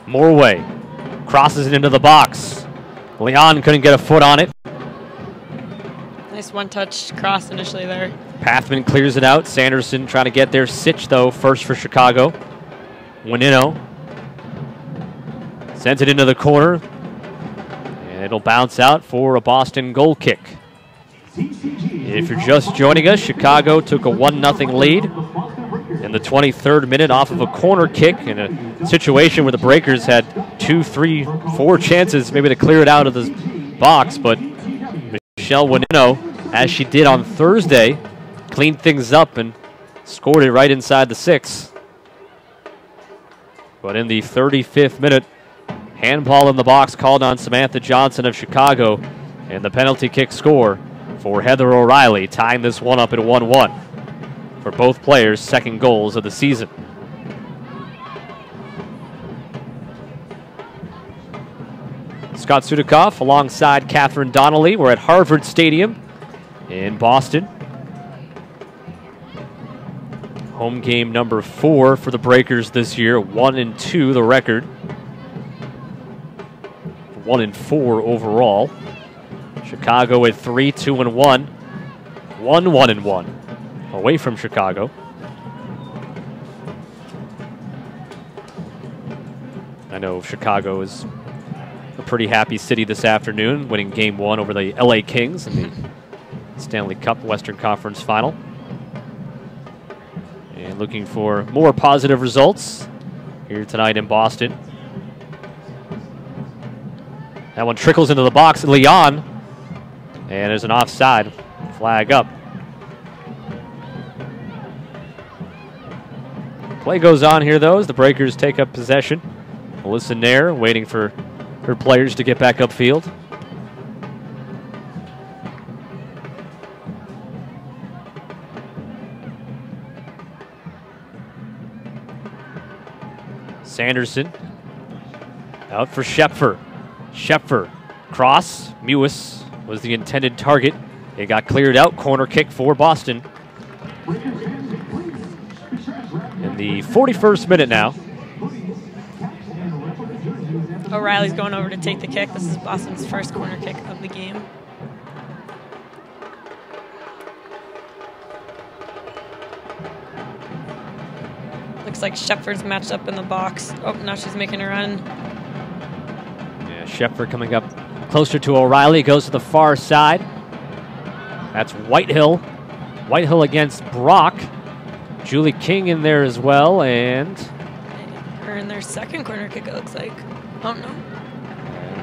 Morway crosses it into the box. Leon couldn't get a foot on it. Nice one-touch cross initially there. Pathman clears it out. Sanderson trying to get their sitch, though, first for Chicago. Winino sends it into the corner. And it'll bounce out for a Boston goal kick. If you're just joining us, Chicago took a 1-0 lead in the 23rd minute off of a corner kick in a situation where the Breakers had 2, 3, 4 chances maybe to clear it out of the box, but Michelle Winino, as she did on Thursday, cleaned things up and scored it right inside the 6. But in the 35th minute, handball in the box called on Samantha Johnson of Chicago, and the penalty kick score for Heather O'Reilly, tying this one up at 1-1 for both players' second goals of the season. Scott Sudikoff alongside Catherine Donnelly. We're at Harvard Stadium in Boston. Home game number 4 for the Breakers this year. 1-2 the record. 1-4 overall. Chicago at 3-2-1. 1-1-1 away from Chicago. I know Chicago is a pretty happy city this afternoon, winning Game 1 over the LA Kings in the Stanley Cup Western Conference Final. And looking for more positive results here tonight in Boston. That one trickles into the box. Leon. And there's an offside flag up. Play goes on here, though, as the Breakers take up possession. Melissa Nair waiting for her players to get back upfield. Sanderson out for Schepfer. Schepfer cross. Mewis was the intended target. It got cleared out. Corner kick for Boston. In the 41st minute now. O'Reilly's going over to take the kick. This is Boston's first corner kick of the game. Looks like Schepfer's matched up in the box. Oh, now she's making a run. Yeah, Schepfer coming up closer to O'Reilly. Goes to the far side. That's Whitehill. Whitehill against Brock. Julie King in there as well, and They earned their second corner kick, it looks like. Oh, no.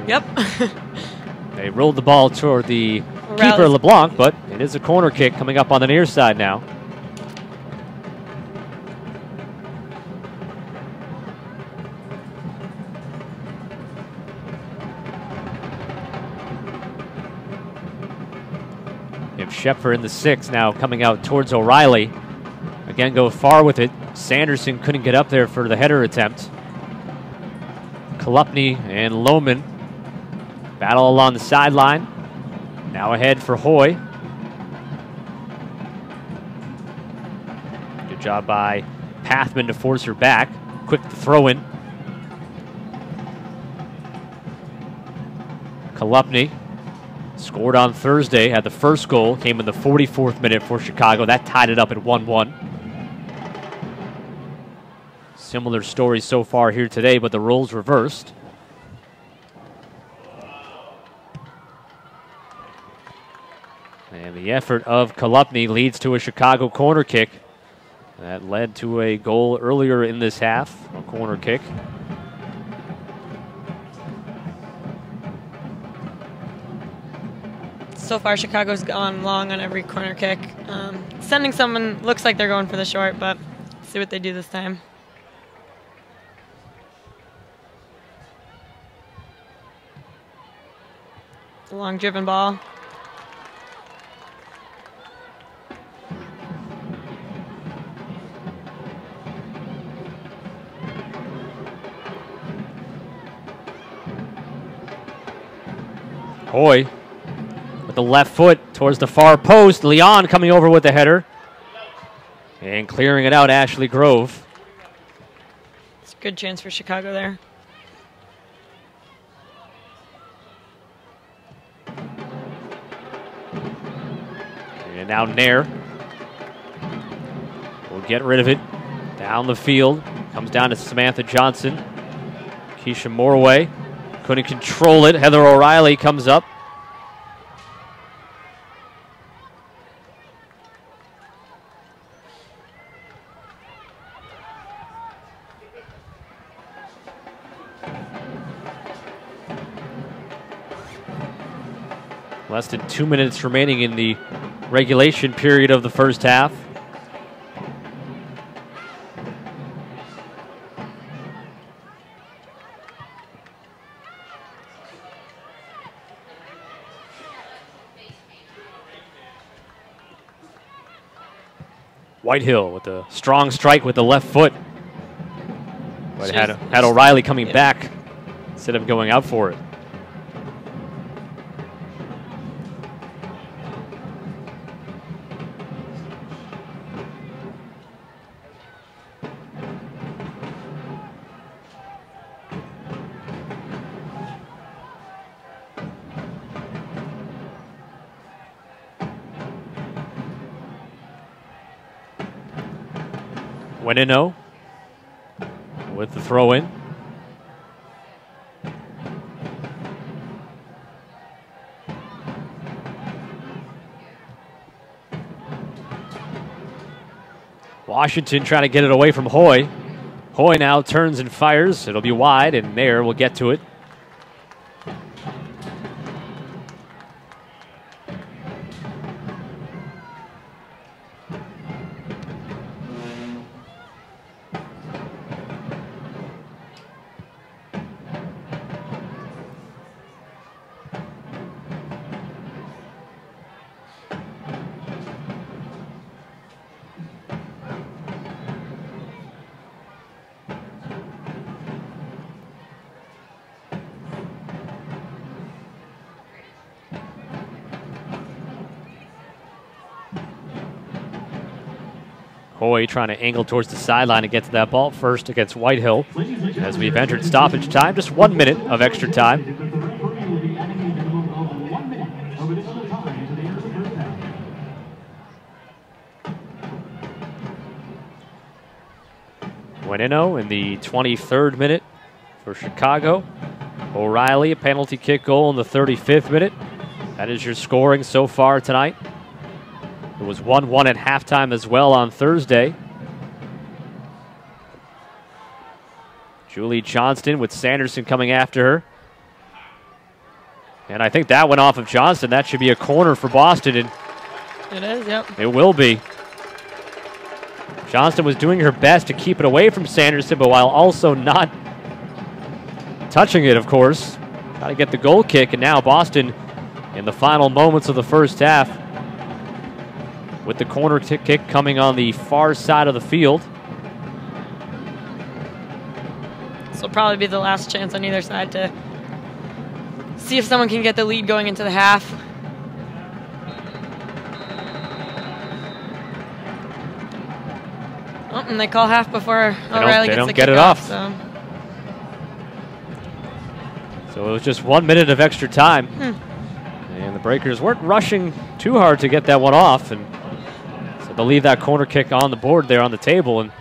Yep. they rolled the ball toward the keeper, LeBlanc, but it is a corner kick coming up on the near side now. If Schepfer in the 6 now coming out towards O'Reilly. Again, go far with it. Sanderson couldn't get up there for the header attempt. Kolupny and Lohman battle along the sideline. Now ahead for Hoy. Good job by Pathman to force her back. Quick to throw in. Kolupny scored on Thursday, had the first goal, came in the 44th minute for Chicago. That tied it up at 1-1. Similar story so far here today, but the roles reversed. And the effort of Kolupny leads to a Chicago corner kick. That led to a goal earlier in this half, a corner kick. So far, Chicago's gone long on every corner kick. Sending someone, looks like they're going for the short, but let's see what they do this time. Long driven ball. Hoy with the left foot towards the far post. Leon coming over with the header. And clearing it out, Ashley Grove. It's a good chance for Chicago there. And now Nair will get rid of it. Down the field. Comes down to Samantha Johnson. Keisha Morway couldn't control it. Heather O'Reilly comes up. Less than 2 minutes remaining in the regulation period of the first half. Whitehill with a strong strike with the left foot. But had O'Reilly coming back instead of going out for it. Wenino with the throw in. Washington trying to get it away from Hoy. Hoy now turns and fires. It'll be wide, and Nair will get to it. Hoy trying to angle towards the sideline to get to that ball first against Whitehill. As we've entered stoppage time, just 1 minute of extra time. Wenino in the 23rd minute for Chicago. O'Reilly, a penalty kick goal in the 35th minute. That is your scoring so far tonight. It was 1-1 at halftime as well on Thursday. Julie Johnston with Sanderson coming after her. And I think that went off of Johnston. That should be a corner for Boston. And it is, yep. It will be. Johnston was doing her best to keep it away from Sanderson, but while also not touching it, of course. Got to get the goal kick, and now Boston in the final moments of the first half with the corner kick coming on the far side of the field. This will probably be the last chance on either side to see if someone can get the lead going into the half. Oh, and they call half before O'Reilly gets the kick off. So it was just 1 minute of extra time. And the Breakers weren't rushing too hard to get that one off. And so they'll leave that corner kick on the board there on the table. And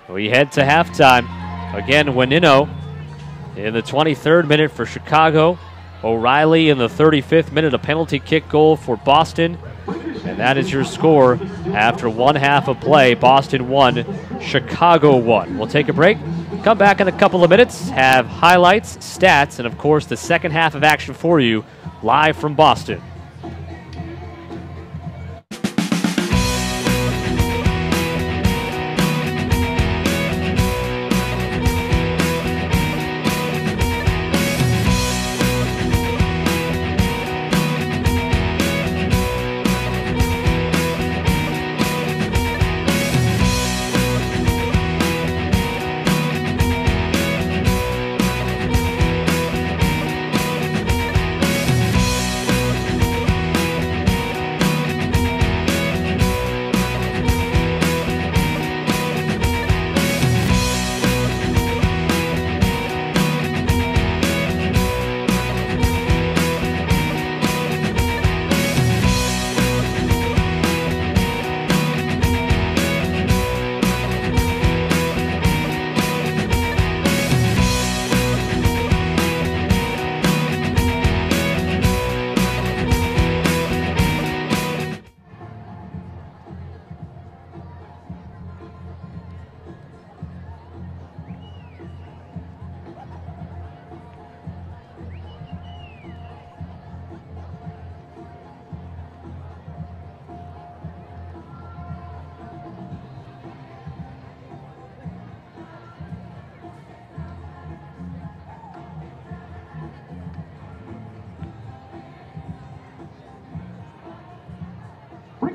we head to halftime. Again, Wenino in the 23rd minute for Chicago. O'Reilly in the 35th minute, a penalty kick goal for Boston. And that is your score after one half of play. Boston 1, Chicago 1. We'll take a break, come back in a couple of minutes, have highlights, stats, and of course the second half of action for you live from Boston.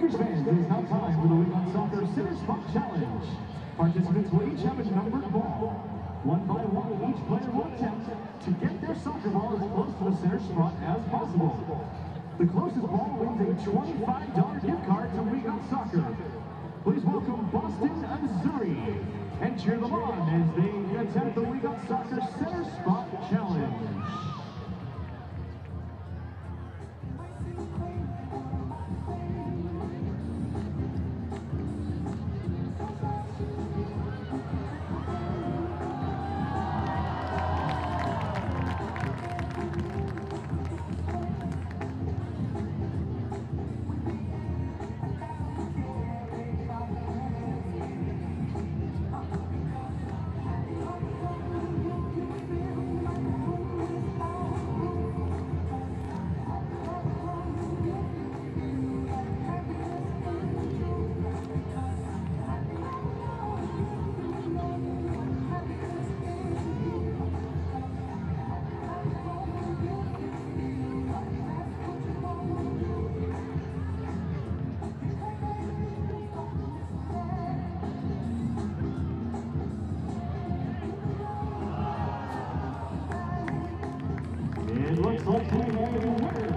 Breakers fans, it is now time for the Wing on Soccer Center Spot Challenge. Participants will each have a numbered ball. One by one, each player will attempt to get their soccer ball as close to the center spot as possible. The closest ball wins a $25 gift card to Wing on Soccer. Please welcome Boston, Missouri, and cheer them on as they attempt the Wing on Soccer Center Spot Challenge. And looks like we have a winner.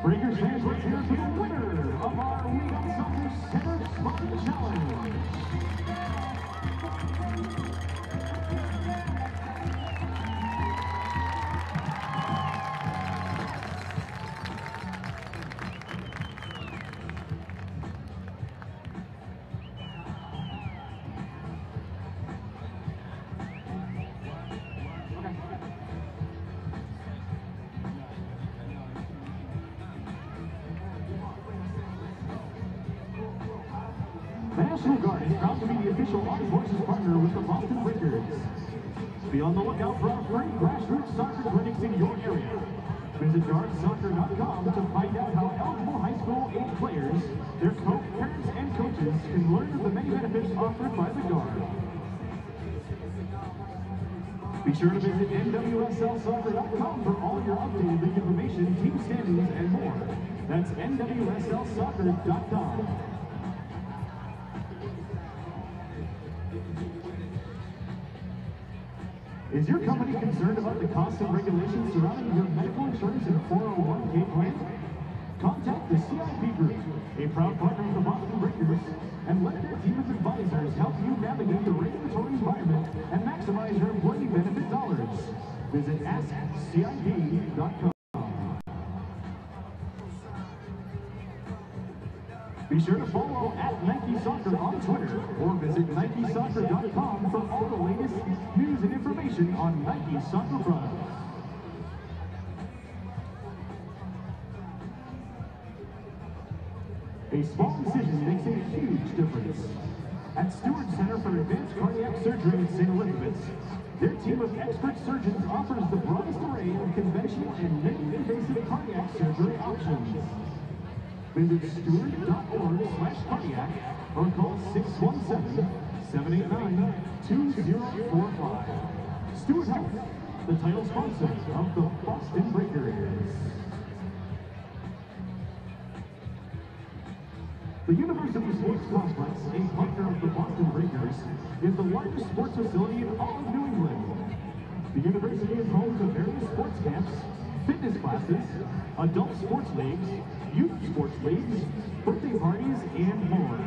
Breakers fans, let's hear for the winner of our Wing on Soccer Center Spot Challenge. The National Guard is proud to be the official armed forces partner with the Boston Breakers. Be on the lookout for our free grassroots soccer clinics in your area. Visit guardsoccer.com to find out how eligible high school age players, their parents and coaches can learn of the many benefits offered by the Guard. Be sure to visit nwslsoccer.com for all your updated league information, team standings, and more. That's nwslsoccer.com. Is your company concerned about the costs and regulations surrounding your medical insurance and 401k plan? Contact the CIP Group, a proud partner of the Boston Breakers, and let their team of advisors help you navigate the regulatory environment and maximize your employee benefit dollars. Visit AskCIP.com. Be sure to follow @NikeSoccer on Twitter or visit NikeSoccer.com for all the latest news and information on Nike soccer products. A small incision makes a huge difference. At Stewart Center for Advanced Cardiac Surgery in St. Elizabeth's, their team of expert surgeons offers the broadest array of conventional and minimally invasive cardiac surgery options. Visit stewart.org/cardiac or call 617-789-2045. Stewart Health, the title sponsor of the Boston Breakers. The University Sports Complex, a partner of the Boston Breakers, is the largest sports facility in all of New England. The university is home to various sports camps, fitness classes, adult sports leagues, youth sports leagues, birthday parties, and more.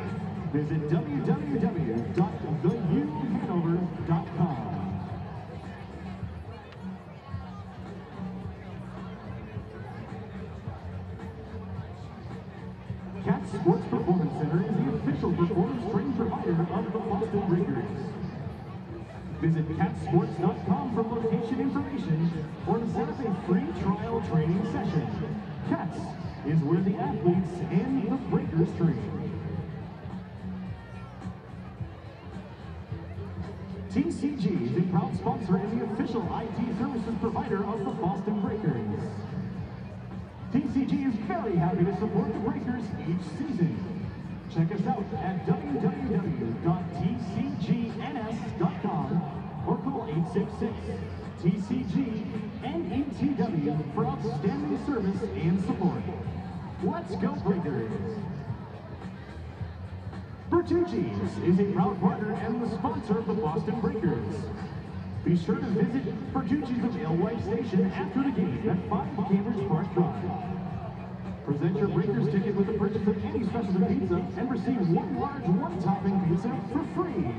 Visit www.theuhanover.com. Cat Sports Performance Center is the official performance training provider of the Boston Breakers. Visit catsports.com for location information a free trial training session. Cats is where the athletes and the breakers train. TCG is a proud sponsor and the official IT services provider of the Boston Breakers. TCG is very happy to support the Breakers each season. Check us out at www.tcgns.com or call 866-TCG-NETW for outstanding service and support. Let's go Breakers! Bertucci's is a proud partner and the sponsor of the Boston Breakers. Be sure to visit Bertucci's of Alewife Station after the game at 5 Cambridge Park Drive. Present your Breakers ticket with the purchase of any specialty pizza and receive one large one-topping pizza for free.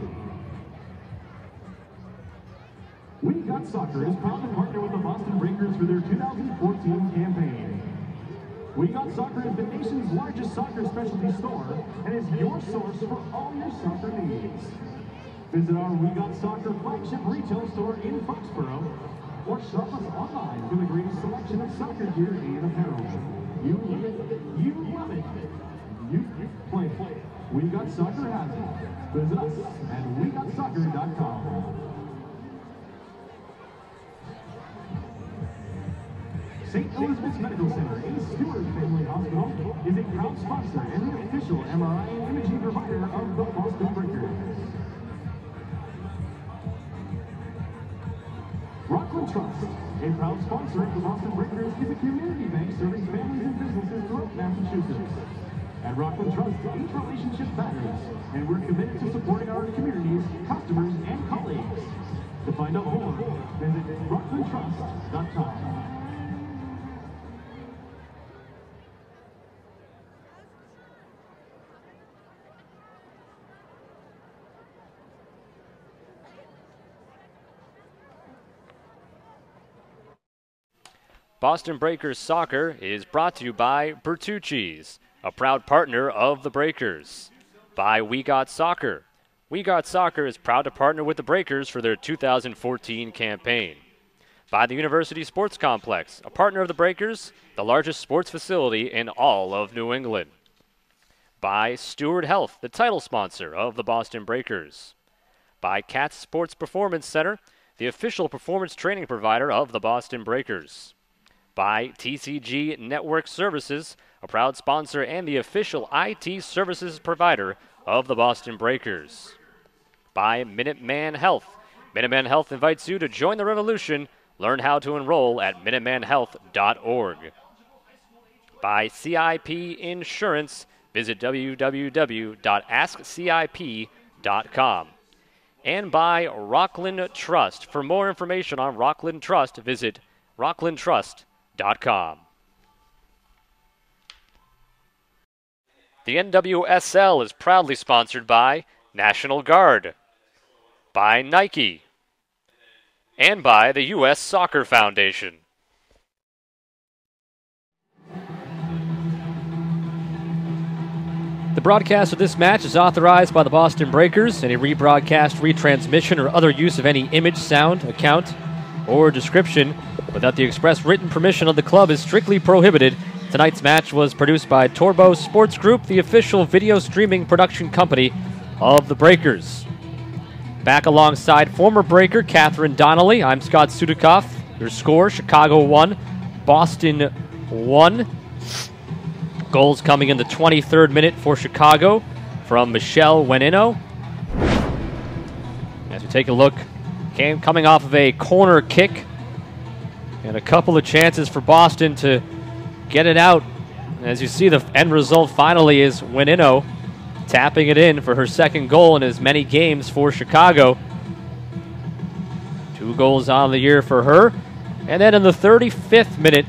We Got Soccer is proud to partner with the Boston Breakers for their 2014 campaign. We Got Soccer is the nation's largest soccer specialty store and is your source for all your soccer needs. Visit our We Got Soccer flagship retail store in Foxborough or shop us online for the greatest selection of soccer gear and apparel. You live it, you love it, you play it. We Got Soccer has it. Visit us at WeGotSoccer.com. St. Elizabeth's Medical Center, a Stewart Family Hospital, is a proud sponsor and the official MRI and imaging provider of the Boston Breakers. Rockland Trust, a proud sponsor of the Boston Breakers, is a community bank serving families and businesses throughout Massachusetts. At Rockland Trust, each relationship matters, and we're committed to supporting our communities, customers, and colleagues. To find out more, visit rocklandtrust.com. Boston Breakers Soccer is brought to you by Bertucci's, a proud partner of the Breakers. By We Got Soccer. We Got Soccer is proud to partner with the Breakers for their 2014 campaign. By the University Sports Complex, a partner of the Breakers, the largest sports facility in all of New England. By Steward Health, the title sponsor of the Boston Breakers. By Cats Sports Performance Center, the official performance training provider of the Boston Breakers. By TCG Network Services, a proud sponsor and the official IT services provider of the Boston Breakers. By Minuteman Health. Minuteman Health invites you to join the revolution. Learn how to enroll at minutemanhealth.org. By CIP Insurance. Visit www.askcip.com. And by Rockland Trust. For more information on Rockland Trust, visit rocklandtrust.com. The NWSL is proudly sponsored by National Guard, by Nike, and by the U.S. Soccer Foundation. The broadcast of this match is authorized by the Boston Breakers. Any rebroadcast, retransmission, or other use of any image, sound, account, or description without the express written permission of the club is strictly prohibited. Tonight's match was produced by Torbo Sports Group, the official video streaming production company of the Breakers. Back alongside former Breaker Catherine Donnelly, I'm Scott Sudikoff. Your score, Chicago 1, Boston 1. Goals coming in the 23rd minute for Chicago from Michelle Wenino. As we take a look, coming off of a corner kick, and a couple of chances for Boston to get it out. As you see, the end result finally is Wenino tapping it in for her second goal in as many games for Chicago. 2 goals on the year for her. And then in the 35th minute,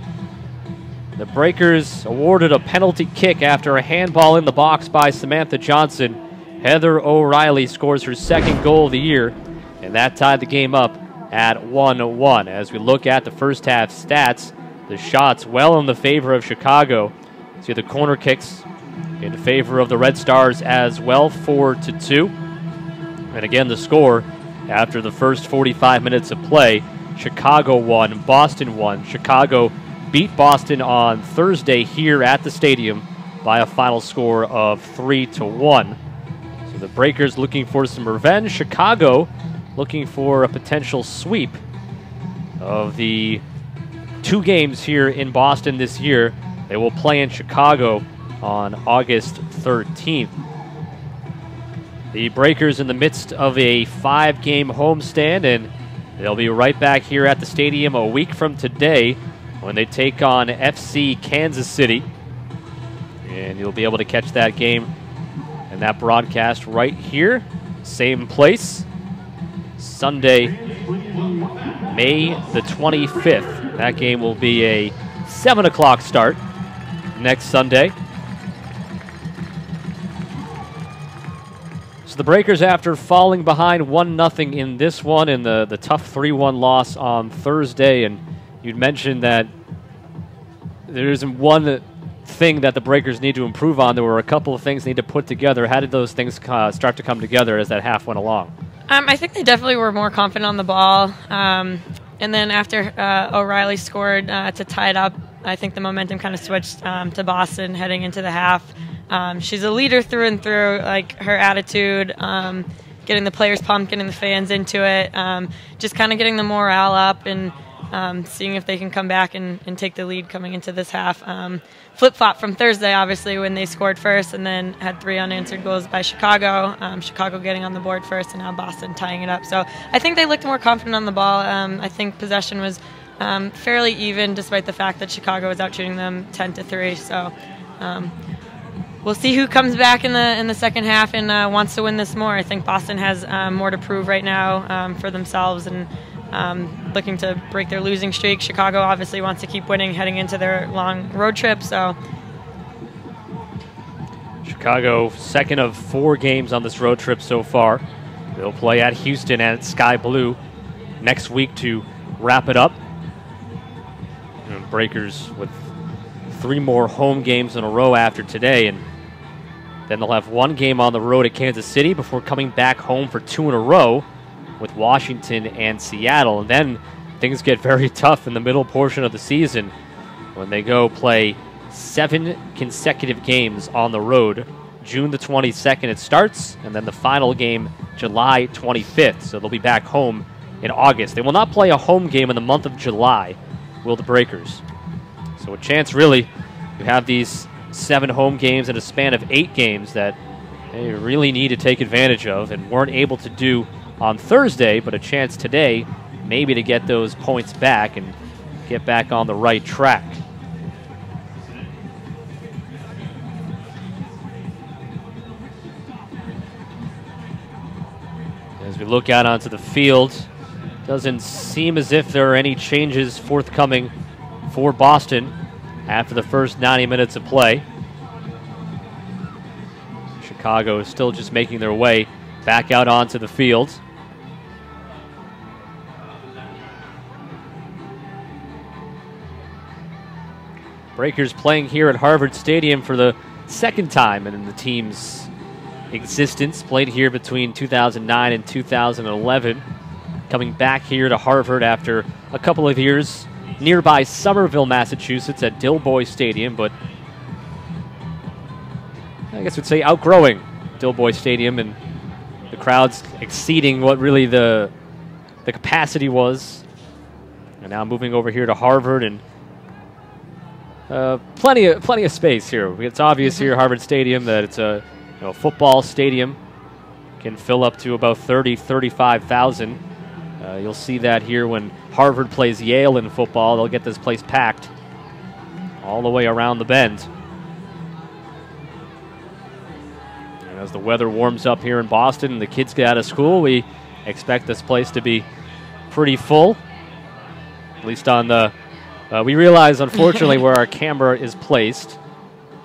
the Breakers awarded a penalty kick after a handball in the box by Samantha Johnson. Heather O'Reilly scores her second goal of the year, and that tied the game up at 1-1. As we look at the first half stats, the shots well in the favor of Chicago. See the corner kicks in favor of the Red Stars as well, 4-2. And again, the score after the first 45 minutes of play, Chicago won, Boston won. Chicago beat Boston on Thursday here at the stadium by a final score of 3-1. So the Breakers looking for some revenge. Chicago looking for a potential sweep of the 2 games here in Boston this year. They will play in Chicago on August 13th. The Breakers in the midst of a 5-game homestand, and they'll be right back here at the stadium a week from today when they take on FC Kansas City. And you'll be able to catch that game and that broadcast right here, same place, Sunday, May the 25th. That game will be a 7 o'clock start next Sunday. So the Breakers, after falling behind 1-0 in this one and the tough 3-1 loss on Thursday, and you'd mentioned that there isn't one thing that the Breakers need to improve on. There were a couple of things they need to put together. How did those things start to come together as that half went along? I think they definitely were more confident on the ball. And then after O'Reilly scored to tie it up, I think the momentum kind of switched to Boston heading into the half. She's a leader through and through, like her attitude, getting the players pumped, getting the fans into it, just kind of getting the morale up and seeing if they can come back and take the lead coming into this half. Flip-flop from Thursday, obviously, when they scored first and then had 3 unanswered goals by Chicago. Chicago getting on the board first and now Boston tying it up. So I think they looked more confident on the ball. I think possession was fairly even despite the fact that Chicago was out shooting them 10-3. So we'll see who comes back in the second half and wants to win this more. I think Boston has more to prove right now for themselves and looking to break their losing streak. Chicago obviously wants to keep winning heading into their long road trip. So Chicago, second of 4 games on this road trip so far. They'll play at Houston and at Sky Blue next week to wrap it up. And Breakers with 3 more home games in a row after today, and then they'll have 1 game on the road at Kansas City before coming back home for 2 in a row with Washington and Seattle. And then things get very tough in the middle portion of the season when they go play 7 consecutive games on the road. June the 22nd it starts, and then the final game July 25th. So they'll be back home in August. They will not play a home game in the month of July, will the Breakers. So a chance, really, you have these 7 home games in a span of 8 games that they really need to take advantage of and weren't able to do on Thursday, but a chance today maybe to get those points back and get back on the right track. As we look out onto the field, doesn't seem as if there are any changes forthcoming for Boston after the first 90 minutes of play. Chicago is still just making their way back out onto the field. Breakers playing here at Harvard Stadium for the 2nd time in the team's existence. Played here between 2009 and 2011. Coming back here to Harvard after a couple of years nearby Somerville, Massachusetts at Dilboy Stadium, but I guess we'd say outgrowing Dilboy Stadium and the crowds exceeding what really the capacity was. And now moving over here to Harvard, and plenty of space here. It's obvious here at Harvard Stadium that it's a football stadium. Can fill up to about 35,000. You'll see that here when Harvard plays Yale in football. They'll get this place packed all the way around the bend. And as the weather warms up here in Boston and the kids get out of school, we expect this place to be pretty full. At least on the we realize, unfortunately, where our camera is placed,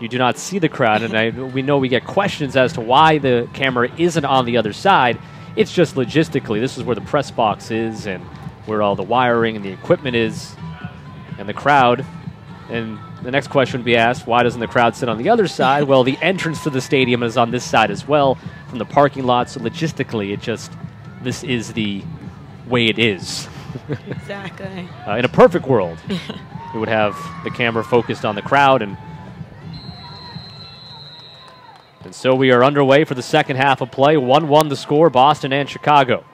you do not see the crowd, and we know we get questions as to why the camera isn't on the other side. It's just logistically. This is where the press box is and where all the wiring and the equipment is and the crowd. And the next question would be asked, why doesn't the crowd sit on the other side? Well, the entrance to the stadium is on this side as well from the parking lot, so logistically, this is the way it is. Exactly. In a perfect world, we would have the camera focused on the crowd. And so we are underway for the second half of play. 1-1 the score, Boston and Chicago.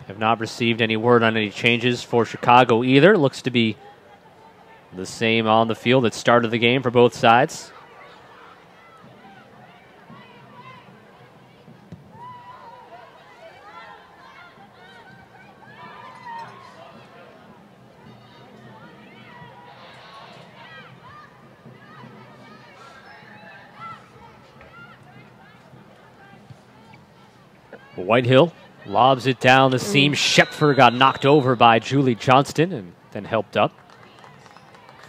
Have not received any word on any changes for Chicago either. Looks to be the same on the field at start of the game for both sides. Whitehill lobs it down the seam. Shepfer got knocked over by Julie Johnston and then helped up.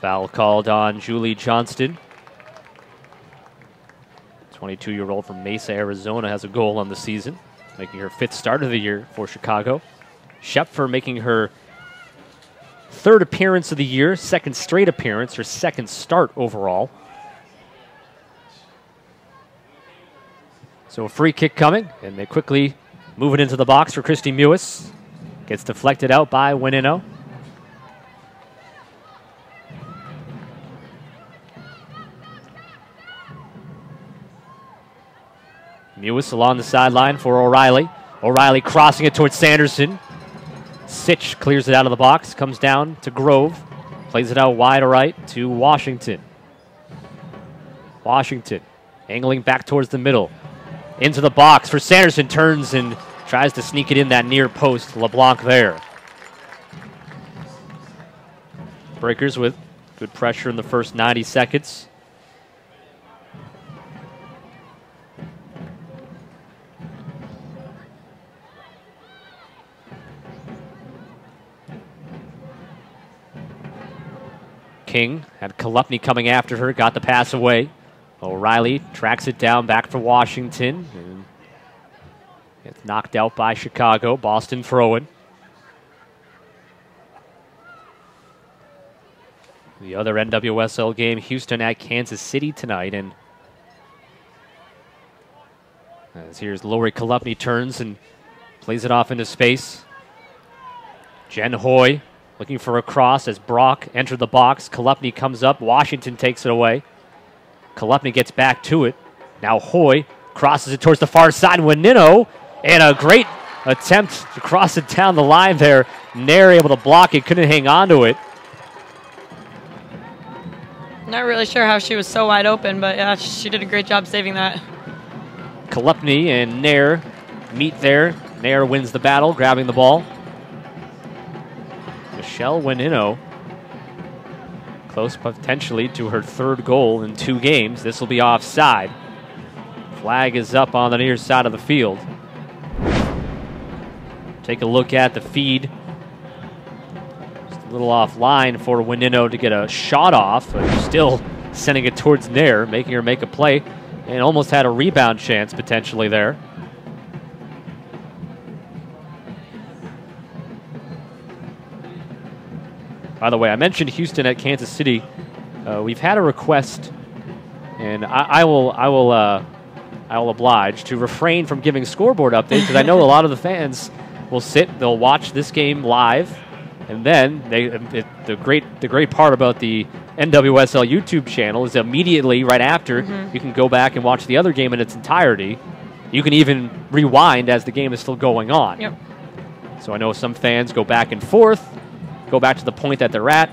Foul called on Julie Johnston. 22-year-old from Mesa, Arizona, has a goal on the season, making her 5th start of the year for Chicago. Shepfer making her 3rd appearance of the year, 2nd straight appearance, her 2nd start overall. So a free kick coming, and they quickly move it into the box for Christy Mewis. Gets deflected out by Winino. Mewis along the sideline for O'Reilly. O'Reilly crossing it towards Sanderson. Sitch clears it out of the box, comes down to Grove. Plays it out wide right to Washington. Washington angling back towards the middle. Into the box for Sanderson, turns and tries to sneak it in that near post. LeBlanc there. Breakers with good pressure in the first 90 seconds. King had Kolupny coming after her, got the pass away. O'Reilly tracks it down back for Washington. And gets knocked out by Chicago. Boston throwing. The other NWSL game, Houston at Kansas City tonight. And as here's Lori Kolupny turns and plays it off into space. Jen Hoy looking for a cross as Brock entered the box. Kolupny comes up. Washington takes it away. Kolupny gets back to it. Now Hoy crosses it towards the far side. Winino, and a great attempt to cross it down the line there. Nair able to block it, couldn't hang on to it. Not really sure how she was so wide open, but yeah, she did a great job saving that. Kolupny and Nair meet there. Nair wins the battle, grabbing the ball. Michelle Winino, close potentially to her 3rd goal in 2 games. This will be offside. Flag is up on the near side of the field. Take a look at the feed. Just a little offline for Winino to get a shot off, but still sending it towards Nair, making her make a play, and almost had a rebound chance potentially there. By the way, I mentioned Houston at Kansas City. We've had a request, and I will oblige to refrain from giving scoreboard updates because I know a lot of the fans will sit, they'll watch this game live, and then the great part about the NWSL YouTube channel is immediately right after you can go back and watch the other game in its entirety. You can even rewind as the game is still going on. Yep. So I know some fans go back and forth, go back to the point that they're at.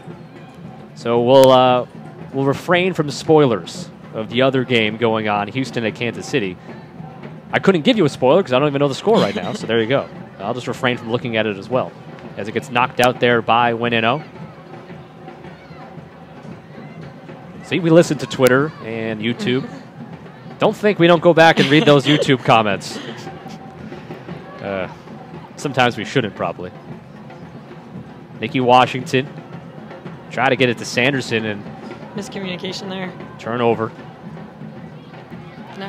So we'll refrain from spoilers of the other game going on, Houston at Kansas City. I couldn't give you a spoiler because I don't even know the score right now, so there you go. I'll just refrain from looking at it as well, as it gets knocked out there by Winino. See, we listen to Twitter and YouTube. Don't think we don't go back and read those YouTube comments. Sometimes we shouldn't, probably. Nikki Washington. Try to get it to Sanderson and Miscommunication there. turnover.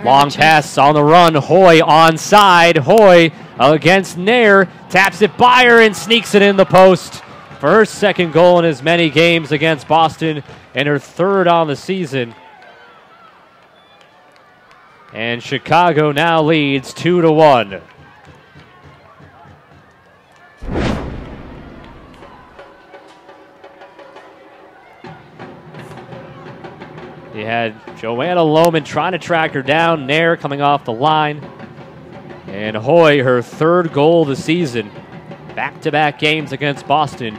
Long pass on the run. Hoy onside. Hoy against Nair. Taps it by her and sneaks it in the post. For her 2nd goal in as many games against Boston and her 3rd on the season. And Chicago now leads 2-1. You had Joanna Lohman trying to track her down. Nair coming off the line. And Hoy, her third goal of the season. Back-to-back games against Boston.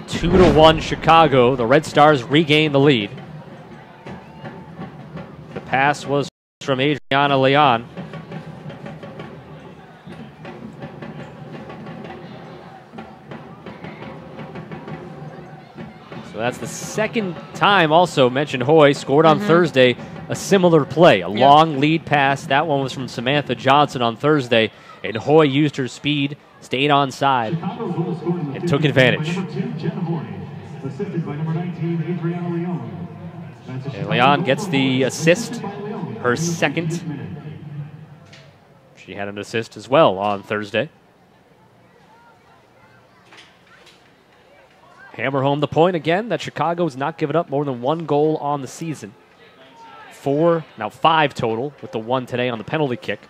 2-1 Chicago. The Red Stars regain the lead. The pass was from Adriana Leon. So that's the second time also mentioned Hoy scored on Thursday a similar play, a long lead pass. That one was from Samantha Johnson on Thursday, and Hoy used her speed, stayed on side, and took advantage. And Leon gets the assist, her second. She had an assist as well on Thursday. Hammer home the point again that Chicago has not given up more than one goal on the season. 4, now 5 total with the one today on the penalty kick.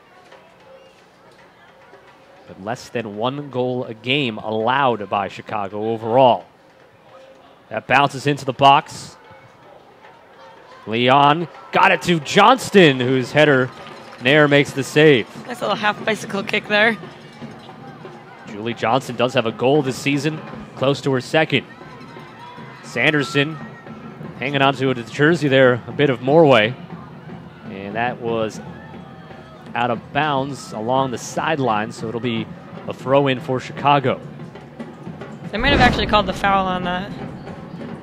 But less than 1 goal a game allowed by Chicago overall. That bounces into the box. Leon got it to Johnston, whose header, Nair makes the save. Nice little half bicycle kick there. Julie Johnson does have a goal this season, close to her second. Sanderson hanging on to the jersey there, a bit of Morway. And that was out of bounds along the sideline, so it'll be a throw-in for Chicago. They might have actually called the foul on that.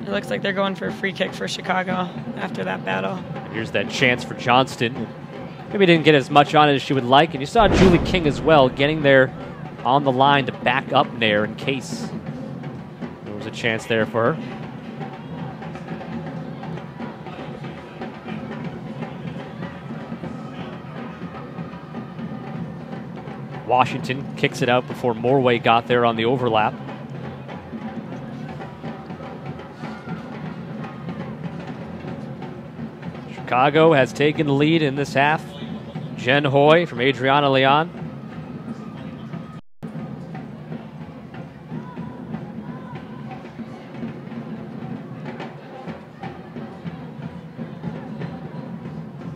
It looks like they're going for a free kick for Chicago after that battle. And here's that chance for Johnston. Maybe didn't get as much on it as she would like. And you saw Julie King as well getting there on the line to back up Nair in case there was a chance there for her. Washington kicks it out before Morway got there on the overlap. Chicago has taken the lead in this half. Jen Hoy from Adriana Leon.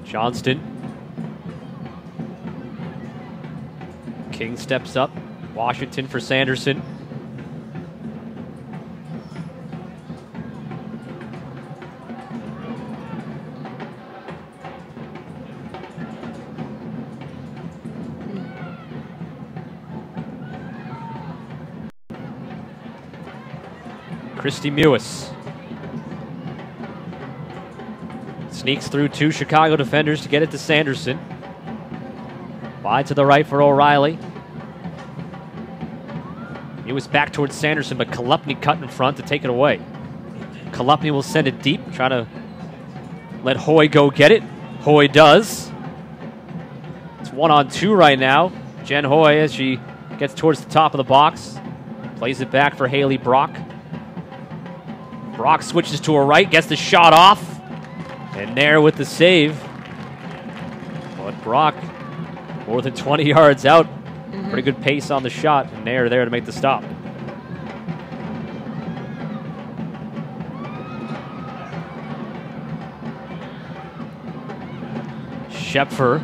Johnston. King steps up. Washington for Sanderson. Christy Mewis sneaks through 2 Chicago defenders to get it to Sanderson. Wide to the right for O'Reilly. Mewis back towards Sanderson, but Kolupny cut in front to take it away. Kolupny will send it deep, trying to let Hoy go get it. Hoy does. It's 1-on-2 right now. Jen Hoy, as she gets towards the top of the box, plays it back for Haley Brock. Brock switches to her right, gets the shot off, and Nair with the save. But Brock, more than 20 yards out, pretty good pace on the shot, and Nair there to make the stop. Schepfer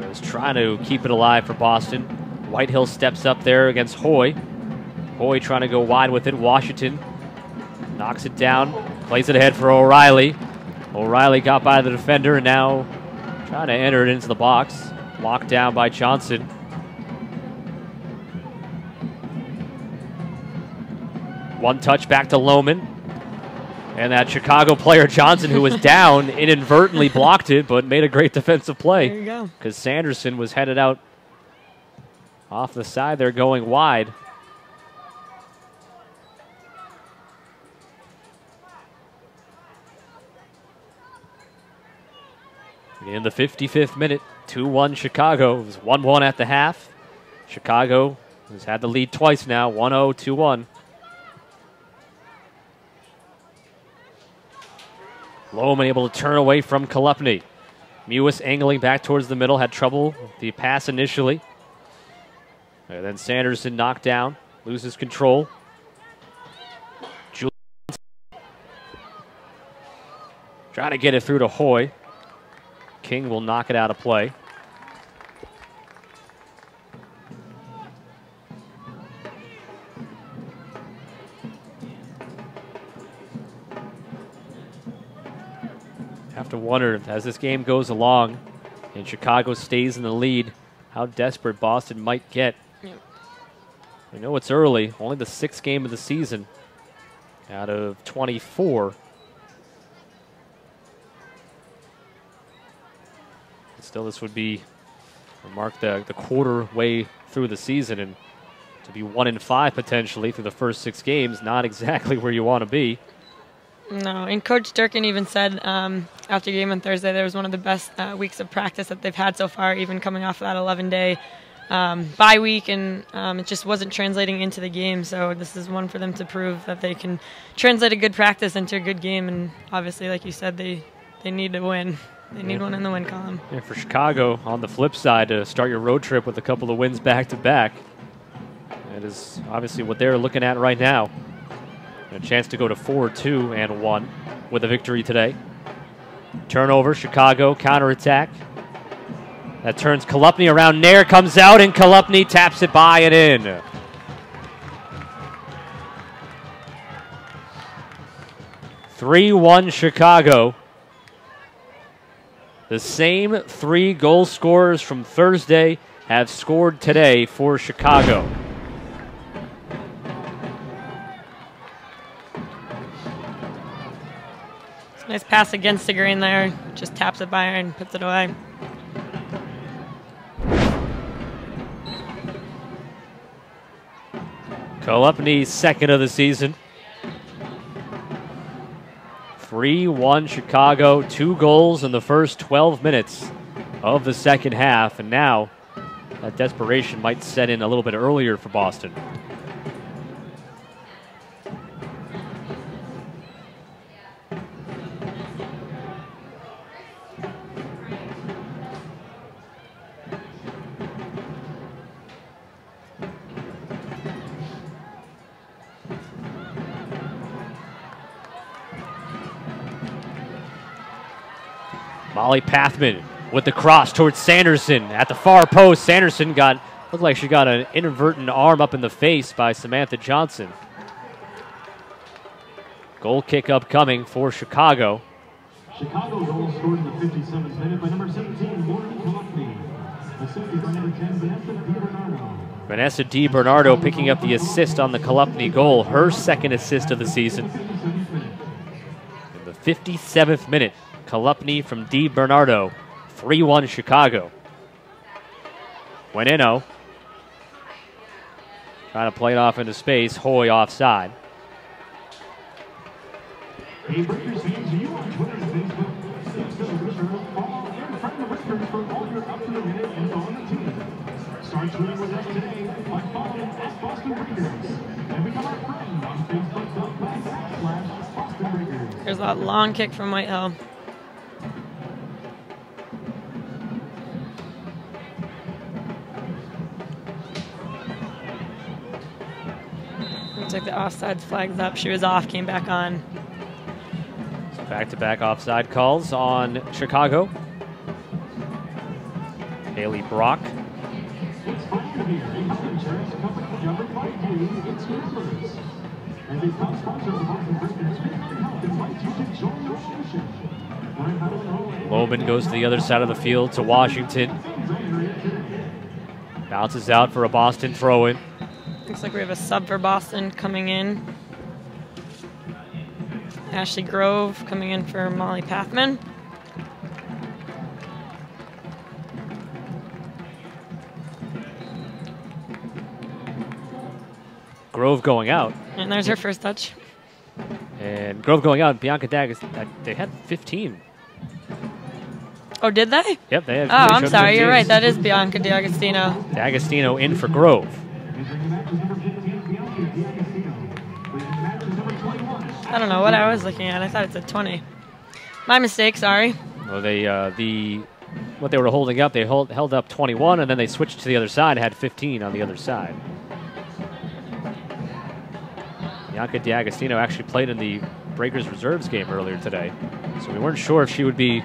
is trying to keep it alive for Boston. Whitehill steps up there against Hoy. Hoy trying to go wide with it. Washington knocks it down, plays it ahead for O'Reilly. O'Reilly got by the defender and now trying to enter it into the box. Locked down by Johnson. One touch back to Lohman. And that Chicago player Johnson, who was down, inadvertently blocked it, but made a great defensive play. There you go. Because Sanderson was headed out off the side there going wide. In the 55th minute, 2-1 Chicago. It was 1-1 at the half. Chicago has had the lead twice now, 1-0, 2-1. Lohman able to turn away from Kolupny. Mewis angling back towards the middle, had trouble with the pass initially. And then Sanderson knocked down, loses control. Trying to get it through to Hoy. King will knock it out of play. Have to wonder, as this game goes along and Chicago stays in the lead, how desperate Boston might get. Yep. We know it's early, only the 6th game of the season out of 24. Still, this would be mark the quarter way through the season, and to be 1-5 potentially through the first 6 games, not exactly where you want to be. No, and Coach Durkin even said after the game on Thursday there was one of the best weeks of practice that they've had so far, even coming off of that 11-day bye week, and it just wasn't translating into the game. So this is one for them to prove that they can translate a good practice into a good game, and obviously, like you said, they need to win. They need one in the win column. Yeah, for Chicago, on the flip side, to start your road trip with a couple of wins back-to-back, that is obviously what they're looking at right now. A chance to go to 4-2-1 with a victory today. Turnover, Chicago, counterattack. That turns Kolupny around. Nair comes out, and Kolupny taps it by and in. (3-1) Chicago. The same 3 goal scorers from Thursday have scored today for Chicago. It's a nice pass against the grain there. Just taps it by and puts it away. Kolupny's 2nd of the season. 3-1 Chicago, 2 goals in the first 12 minutes of the second half, and now that desperation might set in a little bit earlier for Boston. Molly Pathman with the cross towards Sanderson at the far post. Sanderson looked like she got an inadvertent arm up in the face by Samantha Johnson. Goal kick upcoming for Chicago. Chicago goal scored in the 57th minute by number 17, Lauren Kolupny. Assisted by number 10, Vanessa DiBernardo. Vanessa DiBernardo picking up the assist on the Kolupny goal, her 2nd assist of the season. In the 57th minute, Kolupny from DiBernardo, 3-1 Chicago. Bueneno trying to play it off into space. Hoy offside. Hey, Breakers fans, you on Twitter and Facebook, same celebration, follow and friend the Breakers for all your up-to-the-minute info on the team. Start tweeting with us today by following @Boston Breakers and become our friend on Facebook.com/Boston Breakers. There's that long kick from Whitehill. Looks like the offside flag's up. She was off, came back on. So back-to-back offside calls on Chicago. Haley Brock. It's fun to be a health insurance company covered by you, its members. And the top sponsor of the Boston Breakers, Health invites you to join the revolution. Loman goes to the other side of the field to Washington. Bounces out for a Boston throw-in. Looks like we have a sub for Boston coming in. Ashley Grove coming in for Molly Pathman. Grove going out. And there's her first touch. And Grove going out. Bianca D'Agostino, they had 15. Oh, did they? Yep, they had. Oh, I'm sorry. You're right. That is Bianca D'Agostino. D'Agostino in for Grove. I don't know what I was looking at. I thought it said 20. My mistake, sorry. Well, the what they were holding up. They held up 21, and then they switched to the other side, had 15 on the other side. Bianca D'Agostino actually played in the Breakers reserves game earlier today, so we weren't sure if she would be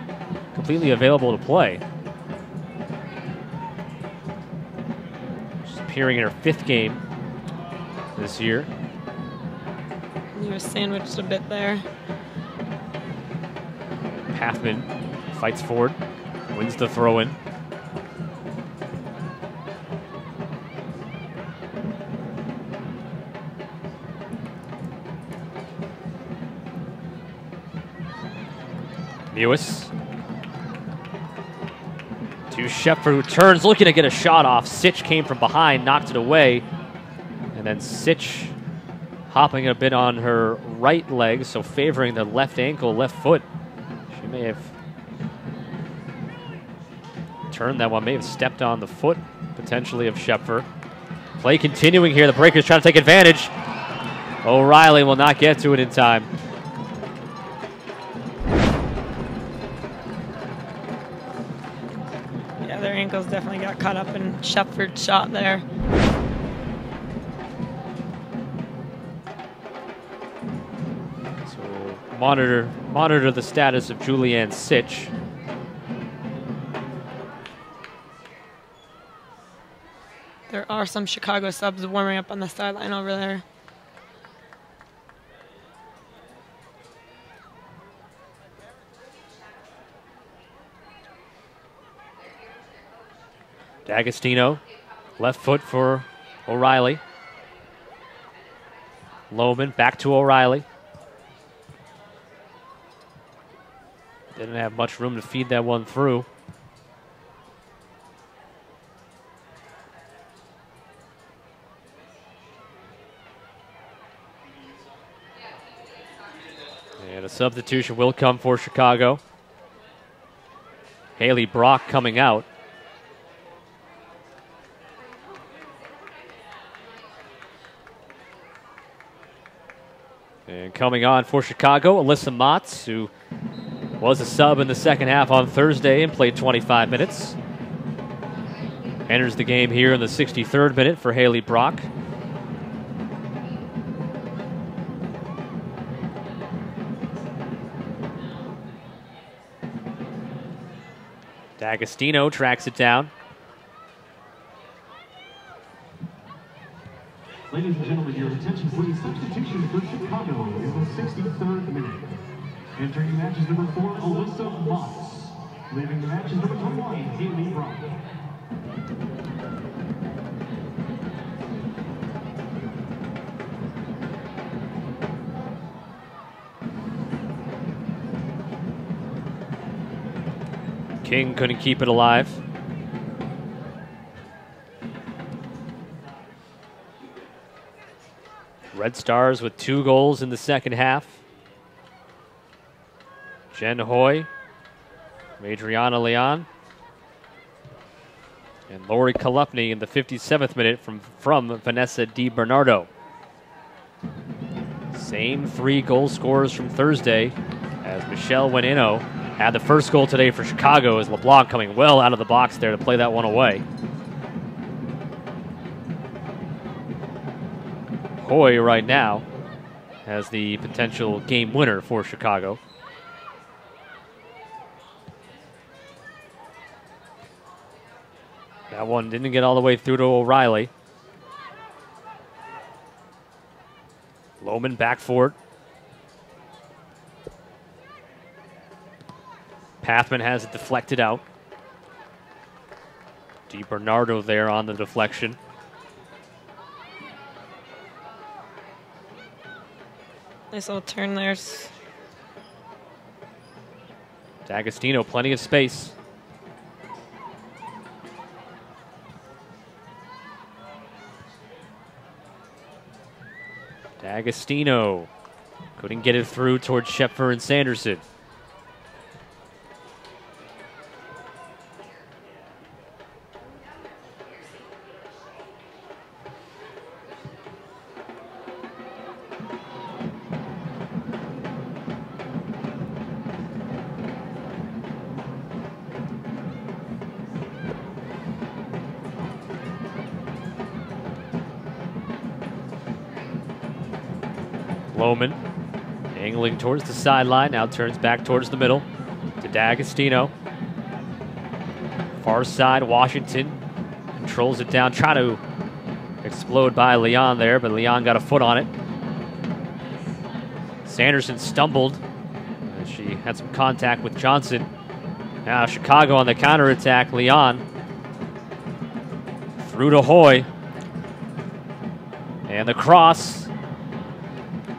completely available to play. She's appearing in her 5th game this year. You were sandwiched a bit there. Pathman fights forward, wins the throw-in. Mewis to Shepard, who turns, looking to get a shot off. Sitch came from behind, knocked it away. And then Sitch hopping a bit on her right leg, so favoring the left ankle, left foot. She may have turned that one, may have stepped on the foot, potentially, of Shepard. Play continuing here. The Breakers trying to take advantage. O'Reilly will not get to it in time. Their ankles definitely got caught up in Shepard's shot there. So monitor the status of Julianne Sitch. There are some Chicago subs warming up on the sideline over there. D'Agostino, left foot for O'Reilly. Lohman back to O'Reilly. Didn't have much room to feed that one through. And a substitution will come for Chicago. Haley Brock coming out. And coming on for Chicago, Alyssa Motz, who was a sub in the second half on Thursday and played 25 minutes. Enters the game here in the 63rd minute for Haley Brock. D'Agostino tracks it down. Ladies and gentlemen, your attention please. Substitution for Chicago in the 63rd minute. Entering the match is number 4, Alyssa Motz. Leaving the match is number 21, Haley Brock. King couldn't keep it alive. Red Stars with 2 goals in the second half. Jen Hoy, Adriana Leon, and Lori Kalupny in the 57th minute from Vanessa DiBernardo. Same 3 goal scorers from Thursday as Michelle Wenino had the first goal today for Chicago, as LeBlanc coming well out of the box there to play that one away. Hoy right now has the potential game winner for Chicago. That one didn't get all the way through to O'Reilly. Lohman back for it. Pathman has it deflected out. DiBernardo there on the deflection. Nice little turn there. D'Agostino, plenty of space. D'Agostino couldn't get it through towards Shepard and Sanderson. Lohman angling towards the sideline, now turns back towards the middle to D'Agostino. Far side, Washington controls it down, trying to explode by Leon there, but Leon got a foot on it. Sanderson stumbled as she had some contact with Johnson. Now Chicago on the counterattack. Leon through to Hoy. And the cross,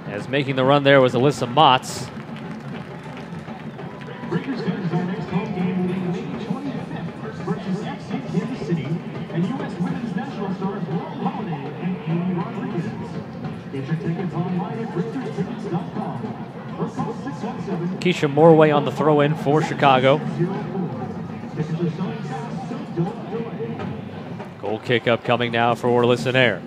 as making the run there was Alyssa Motts. Breakers Kansas our next home game will be May 25th versus FC Kansas City and U.S. Women's National Stars World Holiday and Amy Rodriguez. Get your tickets online at BreakersTickets.com or call 617. Keisha Morway on the throw-in for Chicago. Tickets are selling fast, so don't delay. Goal kick up coming now for Orlis and Air.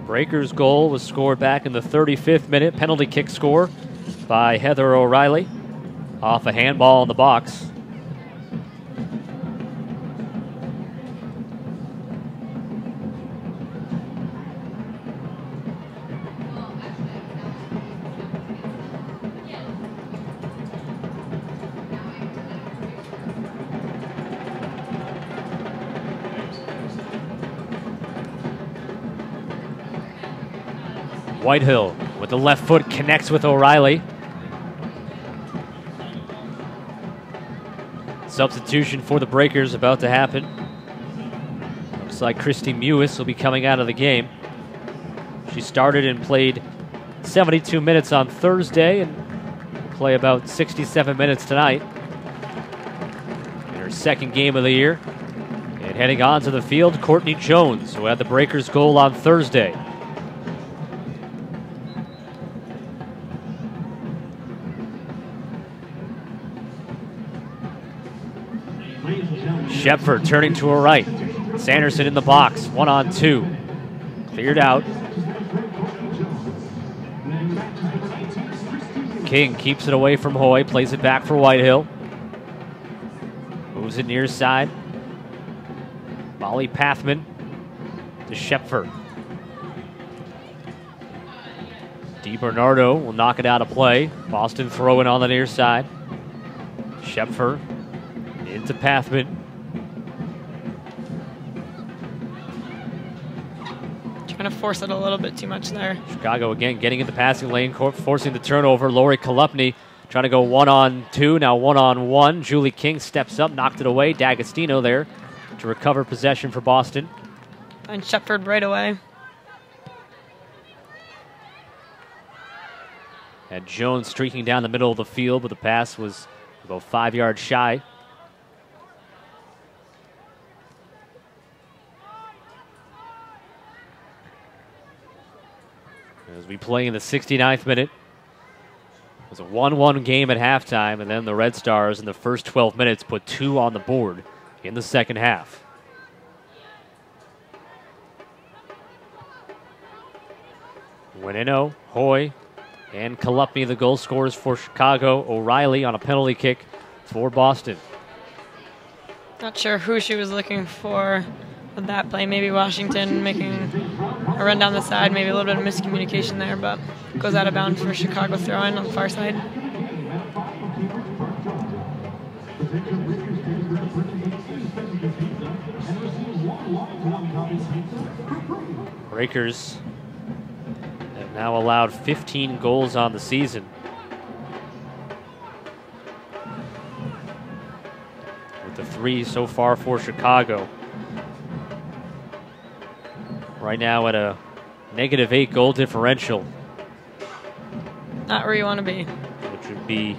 Breakers' goal was scored back in the 35th minute. Penalty kick score by Heather O'Reilly off a handball in the box. Whitehill with the left foot connects with O'Reilly. Substitution for the Breakers about to happen. Looks like Christy Mewis will be coming out of the game. She started and played 72 minutes on Thursday and will play about 67 minutes tonight. In her second game of the year. And heading onto the field, Courtney Jones, who had the Breakers goal on Thursday. Shepford turning to her right. Sanderson in the box, 1-on-2. Cleared out. King keeps it away from Hoy, plays it back for Whitehill. Moves it near side. Molly Pathman to Shepford. DiBernardo will knock it out of play. Boston throwing on the near side. Shepford into Pathman. Trying to force it a little bit too much there. Chicago again getting in the passing lane, forcing the turnover. Lori Kolupny trying to go 1-on-2, now 1-on-1. Julie King steps up, knocked it away. D'Agostino there to recover possession for Boston. And Shepford right away. And Jones streaking down the middle of the field, but the pass was about 5 yards shy. As we play in the 69th minute. It was a 1-1 game at halftime, and then the Red Stars in the first 12 minutes put 2 on the board in the second half. Winino, Hoy, and Kolupny, the goal scorers for Chicago. O'Reilly on a penalty kick for Boston. Not sure who she was looking for with that play. Maybe Washington making a run down the side. Maybe a little bit of miscommunication there, but goes out of bounds for Chicago throw-in on the far side. Breakers have now allowed 15 goals on the season. With the 3 so far for Chicago. Right now at a -8 goal differential. Not where you want to be. Which would be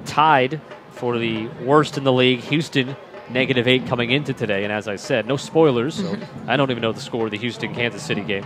tied for the worst in the league. Houston, -8 coming into today. And as I said, no spoilers, so I don't even know the score of the Houston-Kansas City game.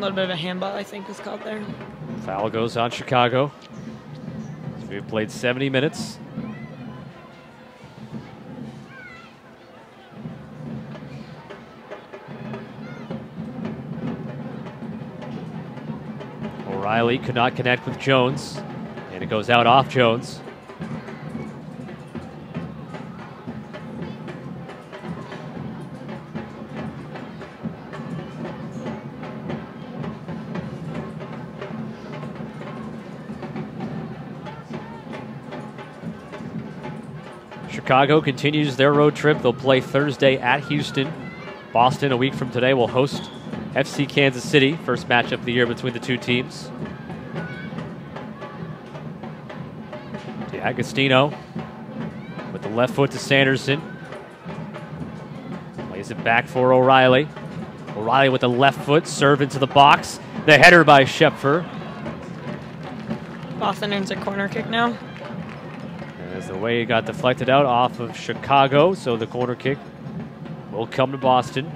little bit of a handball, I think, was called there. Foul goes on Chicago. So we've played 70 minutes. O'Reilly could not connect with Jones, and it goes out off Jones. Chicago continues their road trip. They'll play Thursday at Houston. Boston, a week from today, will host FC Kansas City. First matchup of the year between the two teams. D'Agostino with the left foot to Sanderson. Plays it back for O'Reilly. O'Reilly with the left foot, serve into the box. The header by Schepfer. Boston earns a corner kick now. As the way it got deflected out off of Chicago, so the corner kick will come to Boston.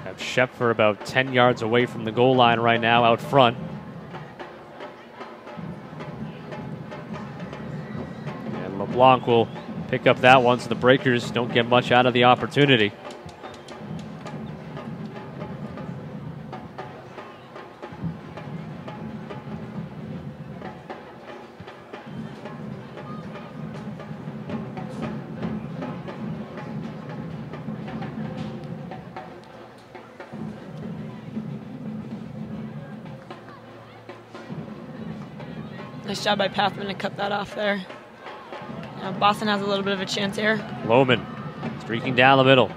Have Schepfer about 10 yards away from the goal line right now out front. LeBlanc will pick up that one, so the Breakers don't get much out of the opportunity. Nice job by Pathman to cut that off there. Boston has a little bit of a chance here. Lohman streaking down the middle.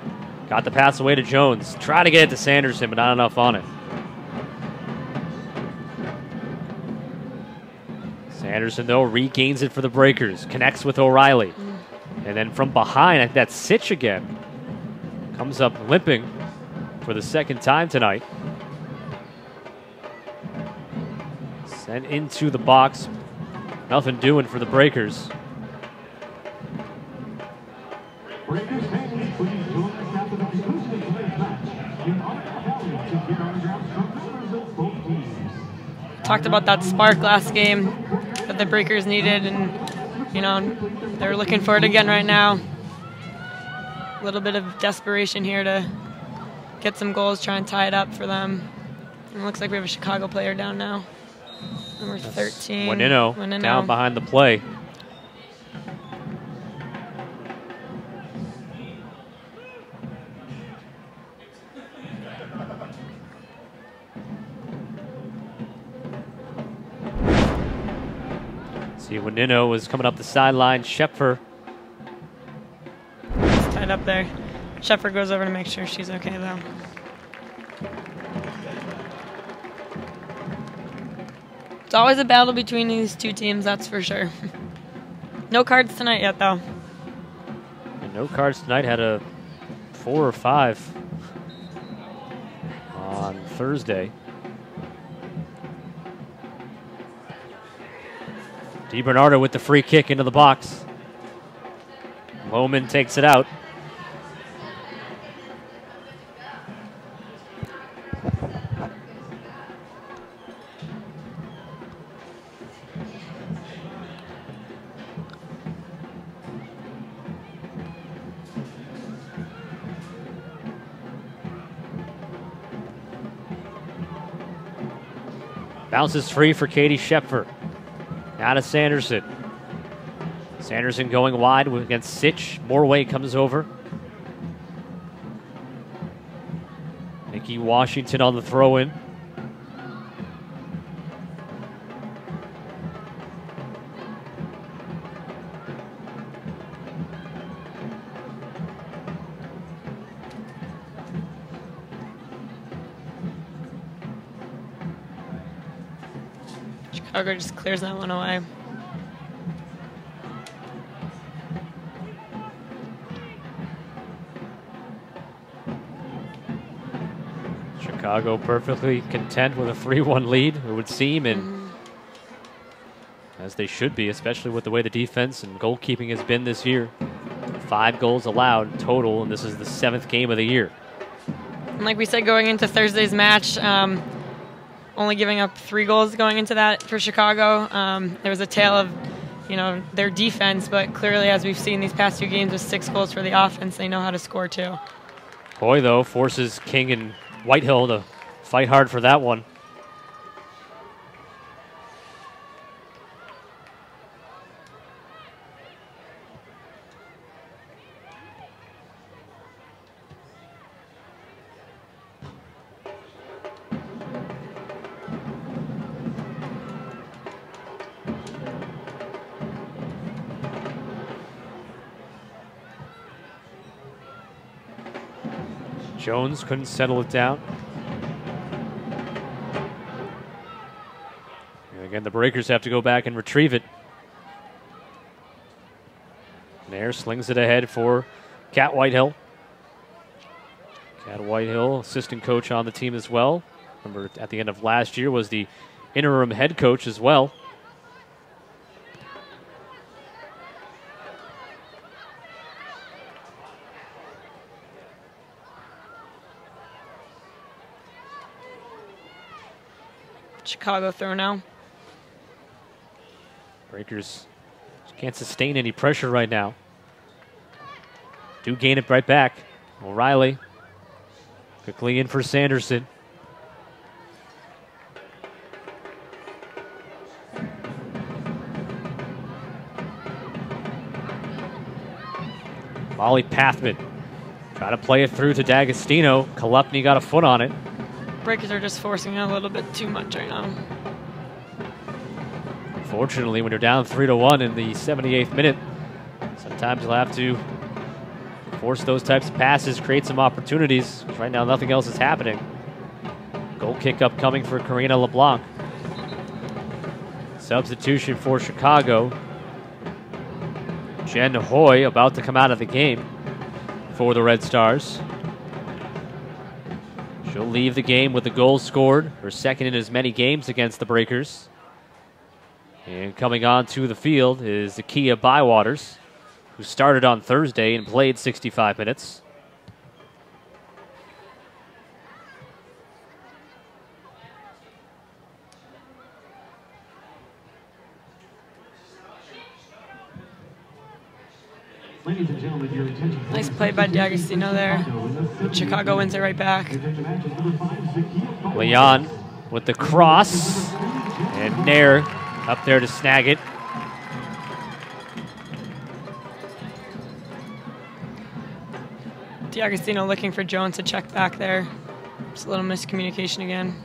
Got the pass away to Jones. Try to get it to Sanderson, but not enough on it. Sanderson, though, regains it for the Breakers. Connects with O'Reilly. And then from behind, I think that's Sitch again. Comes up limping for the second time tonight. Sent into the box. Nothing doing for the Breakers. Breakers fans, please join us after the conclusion of tonight's match in honor of Valiant to get autographs from members of both teams. Talked about that spark last game that the Breakers needed, and, you know, they're looking for it again right now. A little bit of desperation here to get some goals, try and tie it up for them. And it looks like we have a Chicago player down now. Number 13. Juanino down behind the play. See, Juanino was coming up the sideline. Schepfer. It's tied up there. Schepfer goes over to make sure she's okay, though. It's always a battle between these two teams, that's for sure. No cards tonight yet, though. And no cards tonight. Had a 4 or 5 on Thursday. DiBernardo with the free kick into the box. Lohman takes it out. Bounces free for Katie Schepfer. Now to Sanderson. Sanderson going wide against Sitch. Morway comes over. Nikki Washington on the throw-in. Chicago just clears that one away. Chicago perfectly content with a 3-1 lead, it would seem, and as they should be, especially with the way the defense and goalkeeping has been this year. 5 goals allowed total, and this is the 7th game of the year. And like we said, going into Thursday's match, only giving up 3 goals going into that for Chicago. There was a tale of, their defense, but clearly, as we've seen these past 2 games with 6 goals for the offense, they know how to score too. Hoy, though, forces King and Whitehill to fight hard for that one. Jones couldn't settle it down. And again, the Breakers have to go back and retrieve it. Nair slings it ahead for Kat Whitehill. Kat Whitehill, assistant coach on the team as well. Remember, at the end of last year was the interim head coach as well. Chicago throw now. Breakers can't sustain any pressure right now. Do gain it right back. O'Reilly quickly in for Sanderson. Molly Pathman try to play it through to D'Agostino. Kalupny got a foot on it. Breakers are just forcing it a little bit too much right now. Fortunately, when you're down 3-1 in the 78th minute, sometimes you'll have to force those types of passes, create some opportunities. Right now, nothing else is happening. Goal kick up coming for Karina LeBlanc. Substitution for Chicago. Jen Hoy about to come out of the game for the Red Stars. She'll leave the game with the goal scored, her second in as many games against the Breakers. And coming on to the field is Zakia Bywaters, who started on Thursday and played 65 minutes. Ladies and gentlemen, your attention. Nice play by D'Agostino there. Chicago wins it right back. Leon with the cross, and Nair up there to snag it. D'Agostino looking for Jones to check back there. Just a little miscommunication again.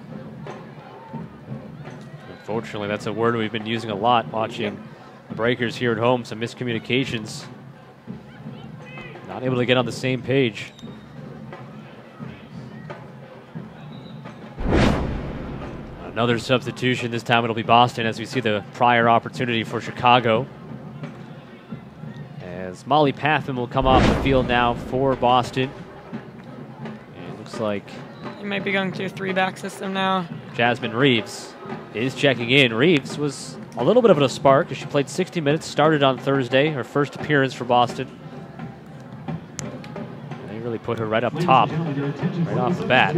Unfortunately, that's a word we've been using a lot watching Breakers here at home. Some miscommunications. Not able to get on the same page. Another substitution. This time it'll be Boston as we see the prior opportunity for Chicago. As Molly Pathman will come off the field now for Boston. And it looks like He might be going to a 3-back system now. Jasmine Reeves is checking in. Reeves was a little bit of a spark as she played 60 minutes, started on Thursday, her first appearance for Boston. And they really put her right up top, right off the bat.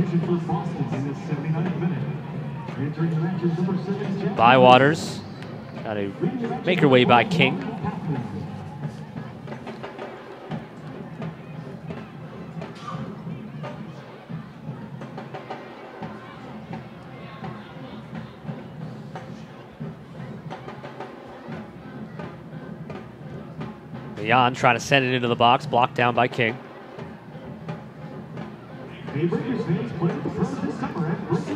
Bywaters got to make her way by King. Leon trying to send it into the box, blocked down by King. Into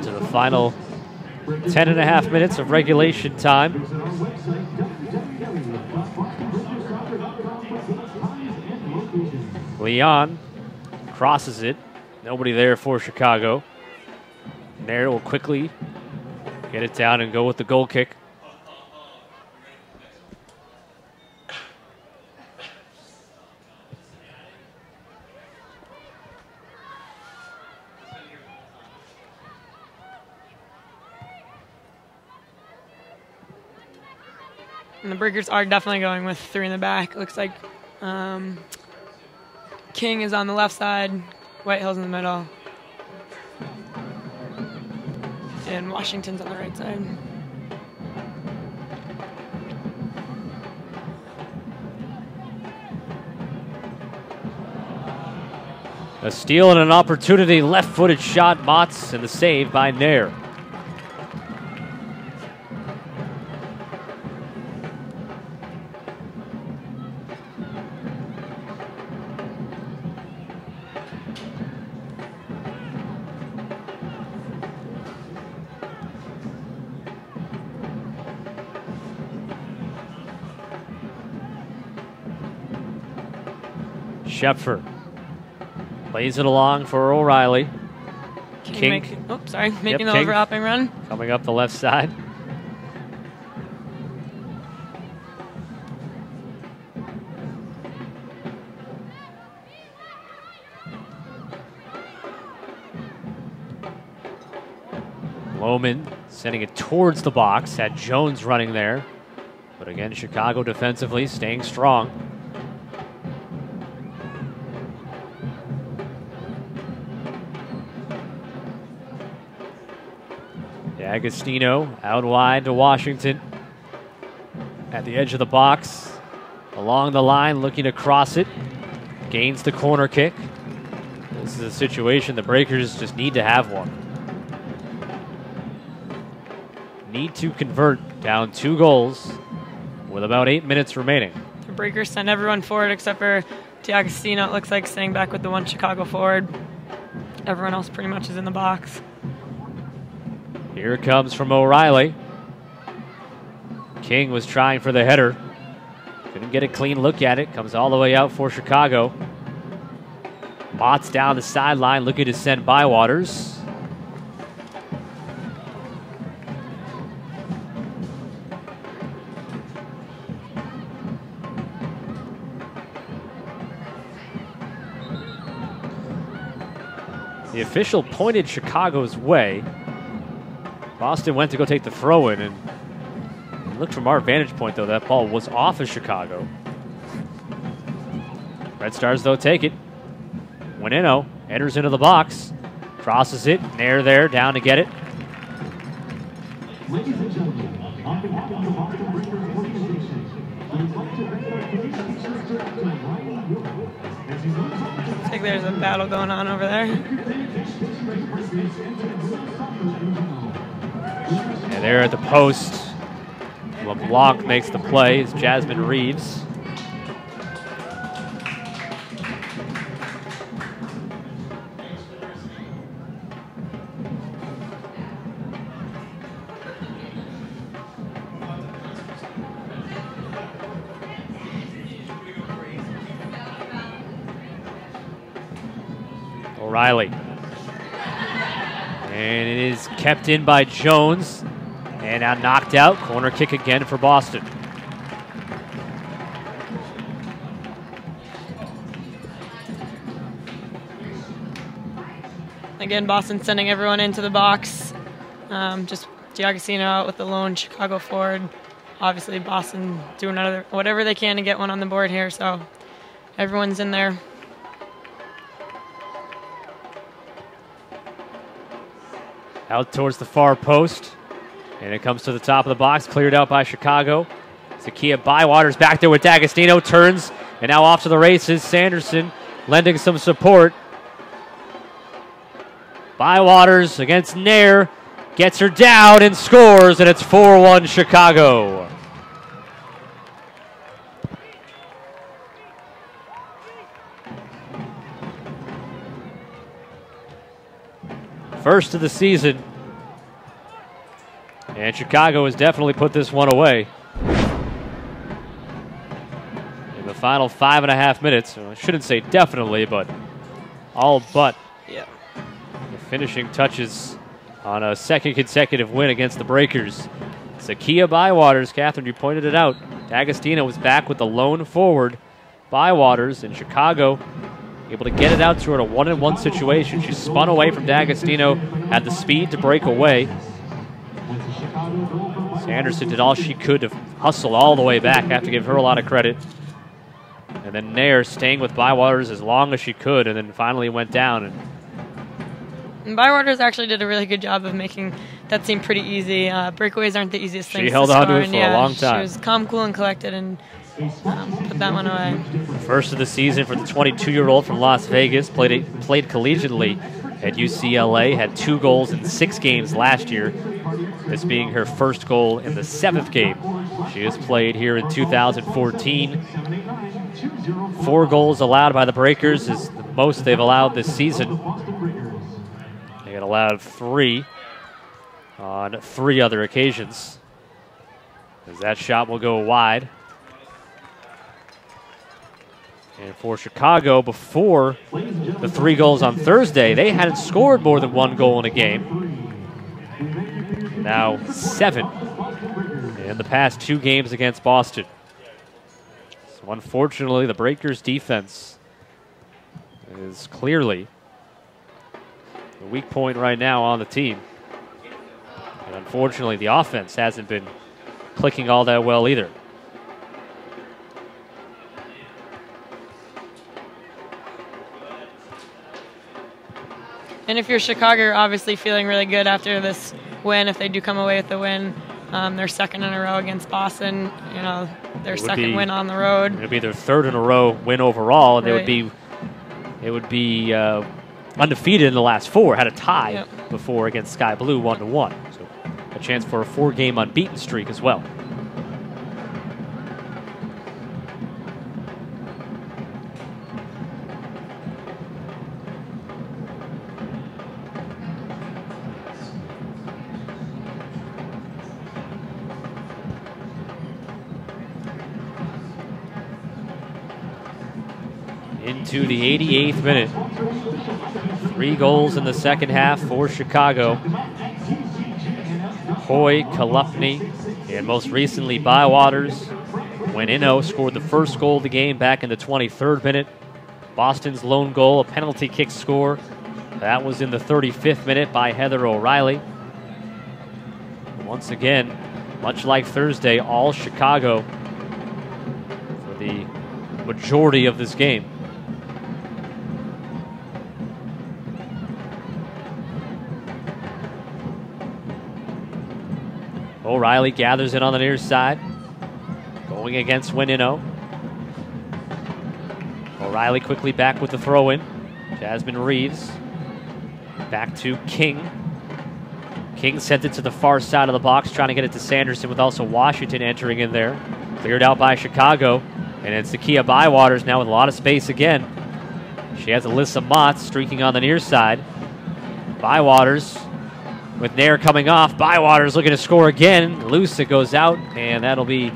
the final 10.5 minutes of regulation time. Leon crosses it. Nobody there for Chicago. Nair will quickly get it down and go with the goal kick. And the Breakers are definitely going with 3 in the back. Looks like King is on the left side, Whitehill's in the middle, and Washington's on the right side. A steal and an opportunity, left-footed shot, Motts, and the save by Nair. Schepfer plays it along for O'Reilly. King making the overlapping run. Coming up the left side. Lohman sending it towards the box. Had Jones running there. But again, Chicago defensively staying strong. Agostino out wide to Washington. At the edge of the box. Along the line, looking to cross it. Gains the corner kick. This is a situation the Breakers just need to have one. Need to convert, down 2 goals with about 8 minutes remaining. The Breakers send everyone forward except for D'Agostino, it looks like, staying back with the 1 Chicago forward. Everyone else pretty much is in the box. Here it comes from O'Reilly. King was trying for the header. Couldn't get a clean look at it. Comes all the way out for Chicago. Motts down the sideline looking to send Bywaters. The official pointed Chicago's way. Boston went to go take the throw-in, and it looked from our vantage point, though, that ball was off of Chicago. Red Stars, though, take it. Winino enters into the box, crosses it, Nair there, down to get it. Ladies and gentlemen, on behalf of the Boston Breakers organization, I'd like to thank our police teachers director, Ryan Wood, as he moves on. Looks like there's a battle going on over there. And there at the post, LeBlanc makes the play. It's Jasmine Reeves. O'Reilly. And it is kept in by Jones. And now knocked out. Corner kick again for Boston. Again, Boston sending everyone into the box. Just D'Agostino out with the lone Chicago forward. Obviously, Boston doing whatever they can to get one on the board here, so everyone's in there. Out towards the far post. And it comes to the top of the box, cleared out by Chicago. Zakia Bywaters back there with D'Agostino, turns, and now off to the races. Sanderson lending some support. Bywaters against Nair, gets her down and scores, and it's 4-1 Chicago. First of the season. And Chicago has definitely put this one away. In the final 5.5 minutes, I shouldn't say definitely, but all but the finishing touches on a second consecutive win against the Breakers. Zakia Bywaters, Catherine, you pointed it out. D'Agostino was back with the lone forward, Bywaters, and Chicago able to get it out to her in a 1-on-1 situation. She spun away from D'Agostino, had the speed to break away. Sanderson did all she could to hustle all the way back. Have to give her a lot of credit. And then Nair staying with Bywaters as long as she could, and then finally went down. And Bywaters actually did a really good job of making that seem pretty easy. Breakaways aren't the easiest thing. She held on to it for a long time. She was calm, cool, and collected, and put that one away. First of the season for the 22-year-old from Las Vegas. Played collegiately at UCLA. Had 2 goals in 6 games last year. This being her first goal in the 7th game. She has played here in 2014. 4 goals allowed by the Breakers is the most they've allowed this season. They had allowed 3 on 3 other occasions. As that shot will go wide. And for Chicago, before the 3 goals on Thursday, they hadn't scored more than 1 goal in a game. Now 7 in the past 2 games against Boston. So unfortunately, the Breakers' defense is clearly the weak point right now on the team. And unfortunately, the offense hasn't been clicking all that well either. And if you're Chicago, you're obviously feeling really good after this win. If they do come away with the win, their 2nd in a row against Boston. You know, their 2nd win on the road. It would be their 3rd in a row win overall, and right. They would be undefeated in the last 4. Had a tie before against Sky Blue 1-1. So a chance for a 4-game unbeaten streak as well. Into the 88th minute. 3 goals in the second half for Chicago. Hoy, Kalupny, and most recently Bywaters. When Inno scored the first goal of the game back in the 23rd minute. Boston's lone goal, a penalty kick score. That was in the 35th minute by Heather O'Reilly. Once again, much like Thursday, all Chicago for the majority of this game. O'Reilly gathers it on the near side, going against Winino. O'Reilly quickly back with the throw-in. Jasmine Reeves back to King. King sent it to the far side of the box, trying to get it to Sanderson, with also Washington entering in there. Cleared out by Chicago, and it's Zakia Bywaters now with a lot of space again. She has Alyssa Mott streaking on the near side. Bywaters with Nair coming off. Bywaters looking to score again. Loose, it goes out, and that'll be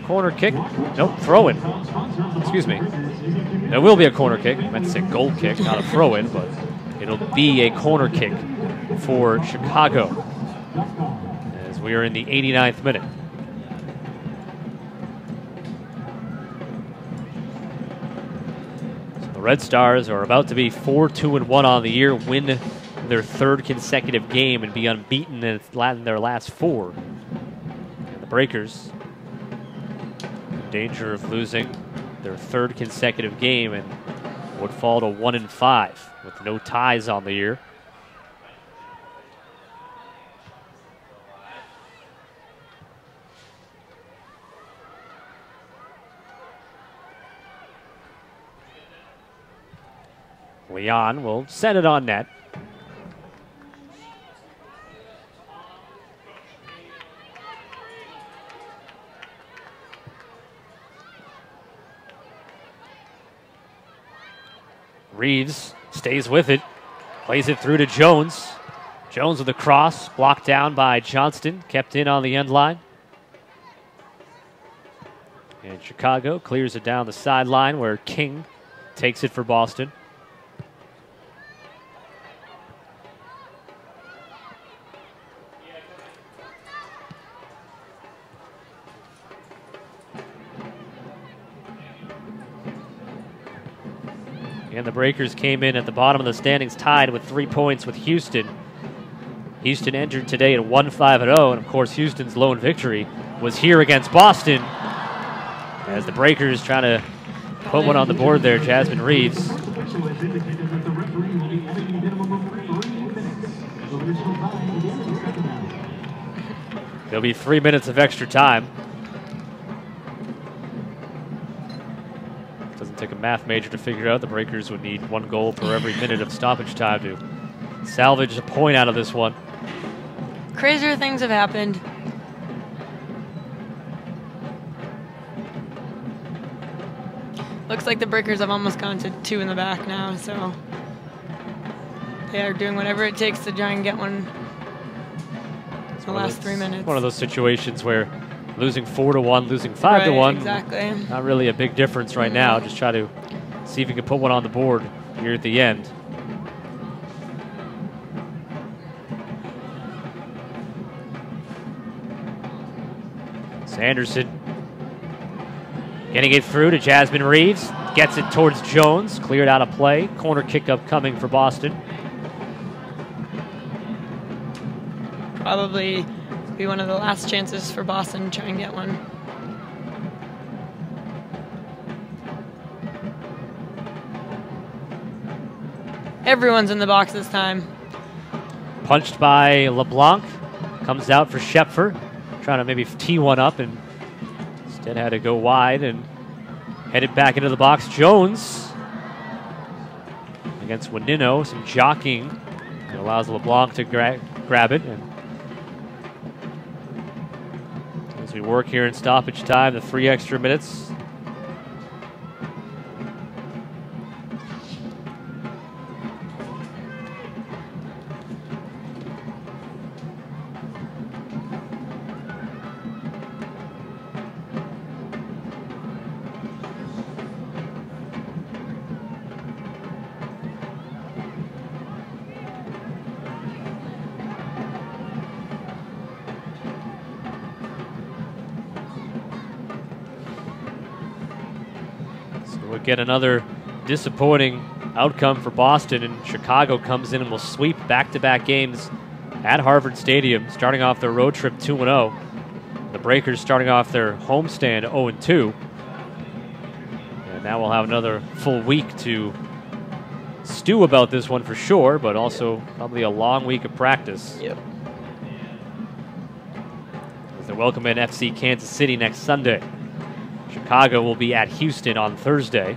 corner kick. Nope, throw-in. Excuse me. There will be a corner kick. I meant to say goal kick, not a throw-in, but it'll be a corner kick for Chicago as we are in the 89th minute. So the Red Stars are about to be 4-2-1 on the year, win their 3rd consecutive game and be unbeaten in their last 4. And the Breakers in danger of losing their 3rd consecutive game and would fall to 1-5 with no ties on the year. Leon will set it on net. Reeves stays with it, plays it through to Jones. Jones with a cross, blocked down by Johnston, kept in on the end line. And Chicago clears it down the sideline where King takes it for Boston. And the Breakers came in at the bottom of the standings tied with 3 points with Houston. Houston entered today at 1-5-0, and of course Houston's lone victory was here against Boston. As the Breakers trying to put one on the board there, Jasmine Reeves. There'll be 3 minutes of extra time. Doesn't take a math major to figure out the Breakers would need 1 goal per every minute of stoppage time to salvage a point out of this one. Crazier things have happened. Looks like the Breakers have almost gone to 2 in the back now, so they are doing whatever it takes to try and get one in the last 3 minutes. One of those situations where losing 4-1, losing 5-1, exactly. Not really a big difference right now. Just try to see if you can put one on the board here at the end. Sanderson getting it through to Jasmine Reeves. Gets it towards Jones. Cleared out of play. Corner kick upcoming for Boston. Probably be one of the last chances for Boston to try and get one. Everyone's in the box this time. Punched by LeBlanc. Comes out for Schepfer. Trying to maybe tee one up, and instead had to go wide and head it back into the box. Jones against Wanino. Some jockeying. It allows LeBlanc to grab it. And as we work here in stoppage time, the 3 extra minutes. We'll get another disappointing outcome for Boston, and Chicago comes in and will sweep back-to-back games at Harvard Stadium, starting off their road trip 2-0. The Breakers starting off their homestand 0-2. And now we'll have another full week to stew about this one for sure, but also probably a long week of practice. Yep. As they welcome in FC Kansas City next Sunday. Chicago will be at Houston on Thursday.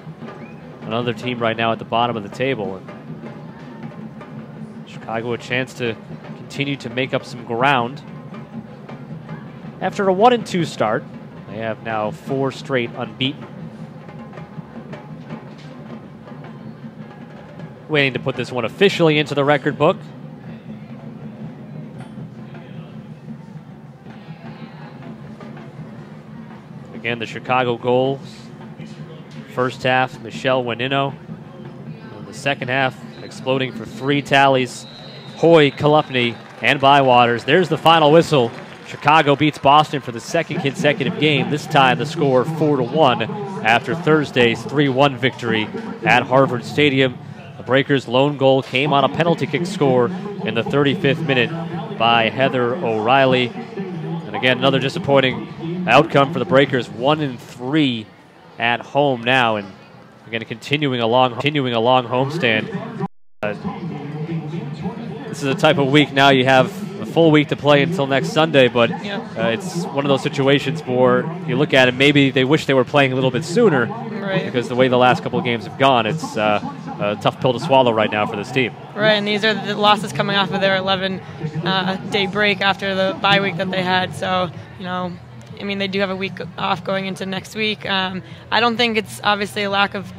Another team right now at the bottom of the table. And Chicago a chance to continue to make up some ground. After a 1-2 start, they have now 4 straight unbeaten. Waiting to put this one officially into the record book. Again, the Chicago goals. First half, Michelle Wanino. In the second half, exploding for 3 tallies. Hoy, Kalupny, and Bywaters. There's the final whistle. Chicago beats Boston for the 2nd consecutive game. This time the score 4-1 after Thursday's 3-1 victory at Harvard Stadium. The Breakers' lone goal came on a penalty kick score in the 35th minute by Heather O'Reilly. And again, another disappointing outcome for the Breakers, 1-3 at home now, and again continuing a long homestand. This is a type of week now you have a full week to play until next Sunday, but it's one of those situations where you look at it, maybe they wish they were playing a little bit sooner, right? Because the way the last couple of games have gone, it's a tough pill to swallow right now for this team. Right, and these are the losses coming off of their 11-day break after the bye week that they had. So, you know, I mean, they do have a week off going into next week. I don't think it's obviously a lack of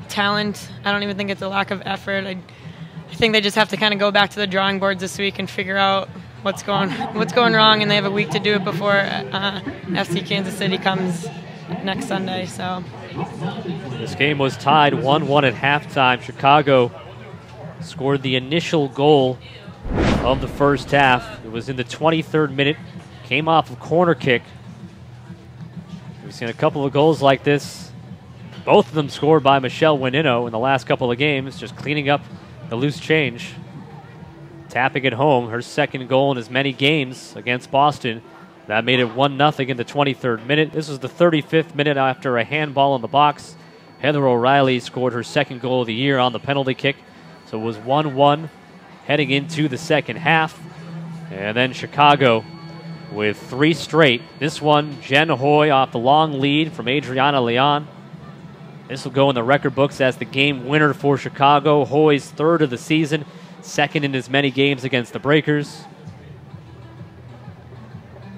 talent. I don't even think it's a lack of effort. I think they just have to kind of go back to the drawing boards this week and figure out what's going wrong, and they have a week to do it before FC Kansas City comes next Sunday. So this game was tied 1-1 at halftime. Chicago scored the initial goal of the first half. It was in the 23rd minute. Came off a corner kick. We've seen a couple of goals like this. Both of them scored by Michelle Wanino in the last couple of games, just cleaning up the loose change. tapping it home, her second goal in as many games against Boston. That made it 1-0 in the 23rd minute. This was the 35th minute after a handball in the box. Heather O'Reilly scored her second goal of the year on the penalty kick. So it was 1-1 heading into the second half. And then Chicago with 3 straight. This one, Jen Hoy off the long lead from Adriana Leon. This will go in the record books as the game winner for Chicago. Hoy's 3rd of the season, 2nd in as many games against the Breakers.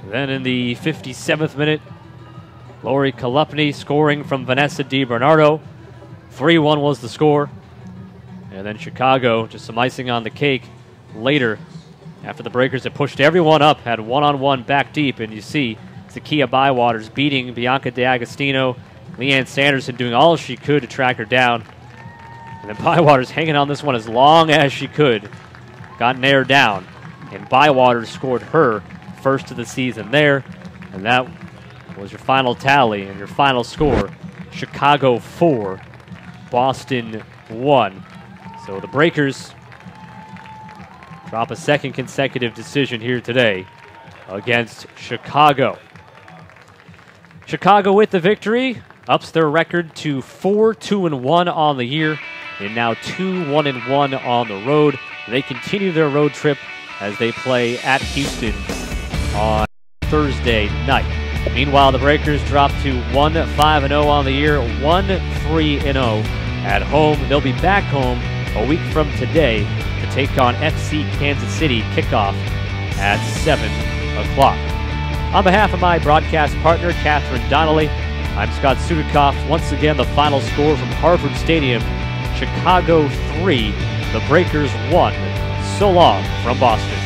Then in the 57th minute, Lori Kalupny scoring from Vanessa DiBernardo. 3-1 was the score. And then Chicago, just some icing on the cake later, after the Breakers had pushed everyone up, had one-on-one back deep, and you see Zakia Bywaters beating Bianca D'Agostino, Leanne Sanderson doing all she could to track her down. And then Bywaters hanging on this one as long as she could, got nared down, and Bywaters scored her first of the season there, and that was your final tally and your final score. Chicago 4, Boston 1. So the Breakers drop a second consecutive decision here today against Chicago. Chicago with the victory ups their record to 4-2-1 on the year, and now 2-1-1 on the road. They continue their road trip as they play at Houston on Thursday night. Meanwhile, the Breakers drop to 1-5-0 on the year, 1-3-0 at home. They'll be back home a week from today to take on FC Kansas City, kickoff at 7 o'clock. On behalf of my broadcast partner, Catherine Donnelly, I'm Scott Sudikoff. Once again, the final score from Harvard Stadium, Chicago 3, the Breakers 1. So long from Boston.